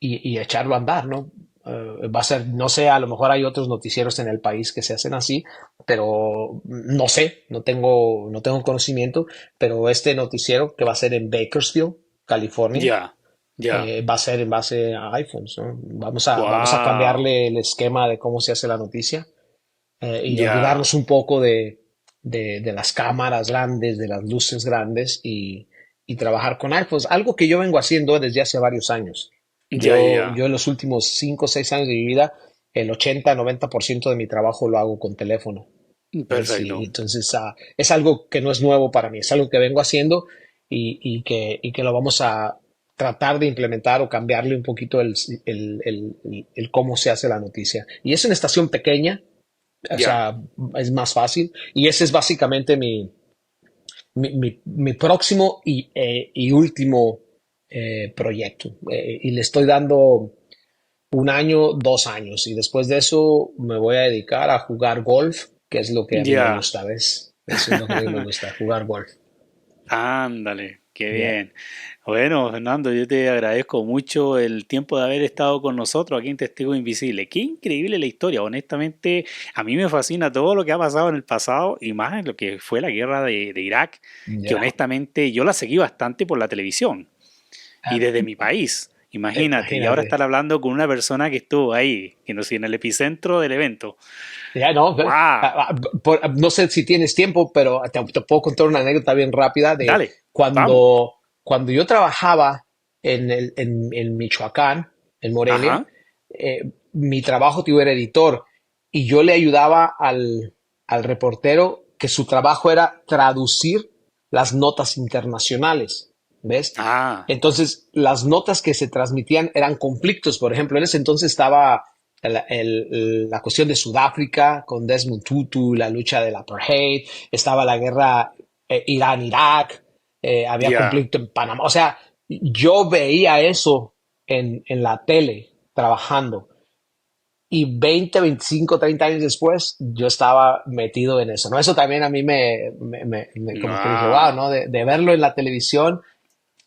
echarlo a andar, ¿no? Va a ser, no sé, a lo mejor hay otros noticieros en el país que se hacen así, pero no sé, no tengo conocimiento, pero este noticiero que va a ser en Bakersfield, California, Ya, ya. va a ser en base a iPhones, ¿no? Vamos a Wow. cambiarle el esquema de cómo se hace la noticia, y Ya. olvidarnos un poco de las cámaras grandes, de las luces grandes y trabajar con iPhones, algo que yo vengo haciendo desde hace varios años. Ya, ya. Yo en los últimos 5 o 6 años de mi vida, el 80-90% de mi trabajo lo hago con teléfono. ¿Ves? Y Perfecto. entonces es algo que no es nuevo para mí, es algo que vengo haciendo y que lo vamos a tratar de implementar o cambiarle un poquito el cómo se hace la noticia. Y es una estación pequeña, o Ya. sea, es más fácil. Y ese es básicamente mi próximo y último proyecto. Y le estoy dando 1 año, 2 años. Y después de eso me voy a dedicar a jugar golf, que es lo que a mí me Ya. gusta, ¿ves? Eso es lo que a mí me gusta, jugar golf. Ándale, qué Ya. bien. Bueno, Fernando, yo te agradezco mucho el tiempo de haber estado con nosotros aquí en Testigo Invisible. Qué increíble la historia. Honestamente, a mí me fascina todo lo que ha pasado en el pasado y más en lo que fue la guerra de Irak, que Ya. honestamente yo la seguí bastante por la televisión y Ah, desde mi país. Imagínate, y ahora imagínate. estar hablando con una persona que estuvo ahí, que no sé, en el epicentro del evento. Ya, no, ¡Wow! no sé si tienes tiempo, pero te puedo contar una anécdota bien rápida de Dale, vamos. cuando yo trabajaba en Michoacán, en Morelia. Ajá. Mi trabajo, tío, era editor y yo le ayudaba al reportero que su trabajo era traducir las notas internacionales, ¿ves? Ah, Entonces, las notas que se transmitían eran conflictos. Por ejemplo, en ese entonces estaba la cuestión de Sudáfrica con Desmond Tutu, la lucha del apartheid, estaba la guerra Irán-Irak, había ya. conflicto en Panamá. O sea, yo veía eso en la tele trabajando. Y 20, 25, 30 años después, yo estaba metido en eso, ¿no? Eso también a mí como que dije, wow, Wow. ¿no? De verlo en la televisión,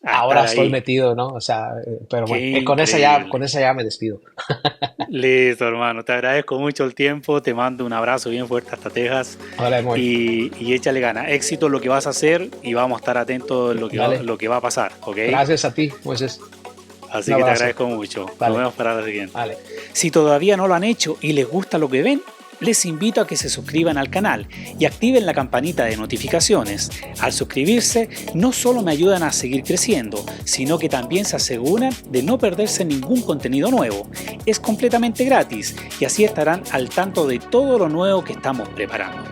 A ahora estar estoy ahí. metido, ¿no? O sea, pero bueno, Qué con increíble. esa ya me despido. Listo, hermano. Te agradezco mucho el tiempo. Te mando un abrazo bien fuerte hasta Texas. Hola, muy. Y échale ganas. Éxito en lo que vas a hacer y vamos a estar atentos en Dale. lo que va a pasar, ¿ok? Gracias a ti, Moisés. Así Un que te abrazo. agradezco mucho. Vale. Nos vemos para la siguiente. Vale. Si todavía no lo han hecho y les gusta lo que ven, les invito a que se suscriban al canal y activen la campanita de notificaciones. Al suscribirse, no solo me ayudan a seguir creciendo, sino que también se aseguran de no perderse ningún contenido nuevo. Es completamente gratis y así estarán al tanto de todo lo nuevo que estamos preparando.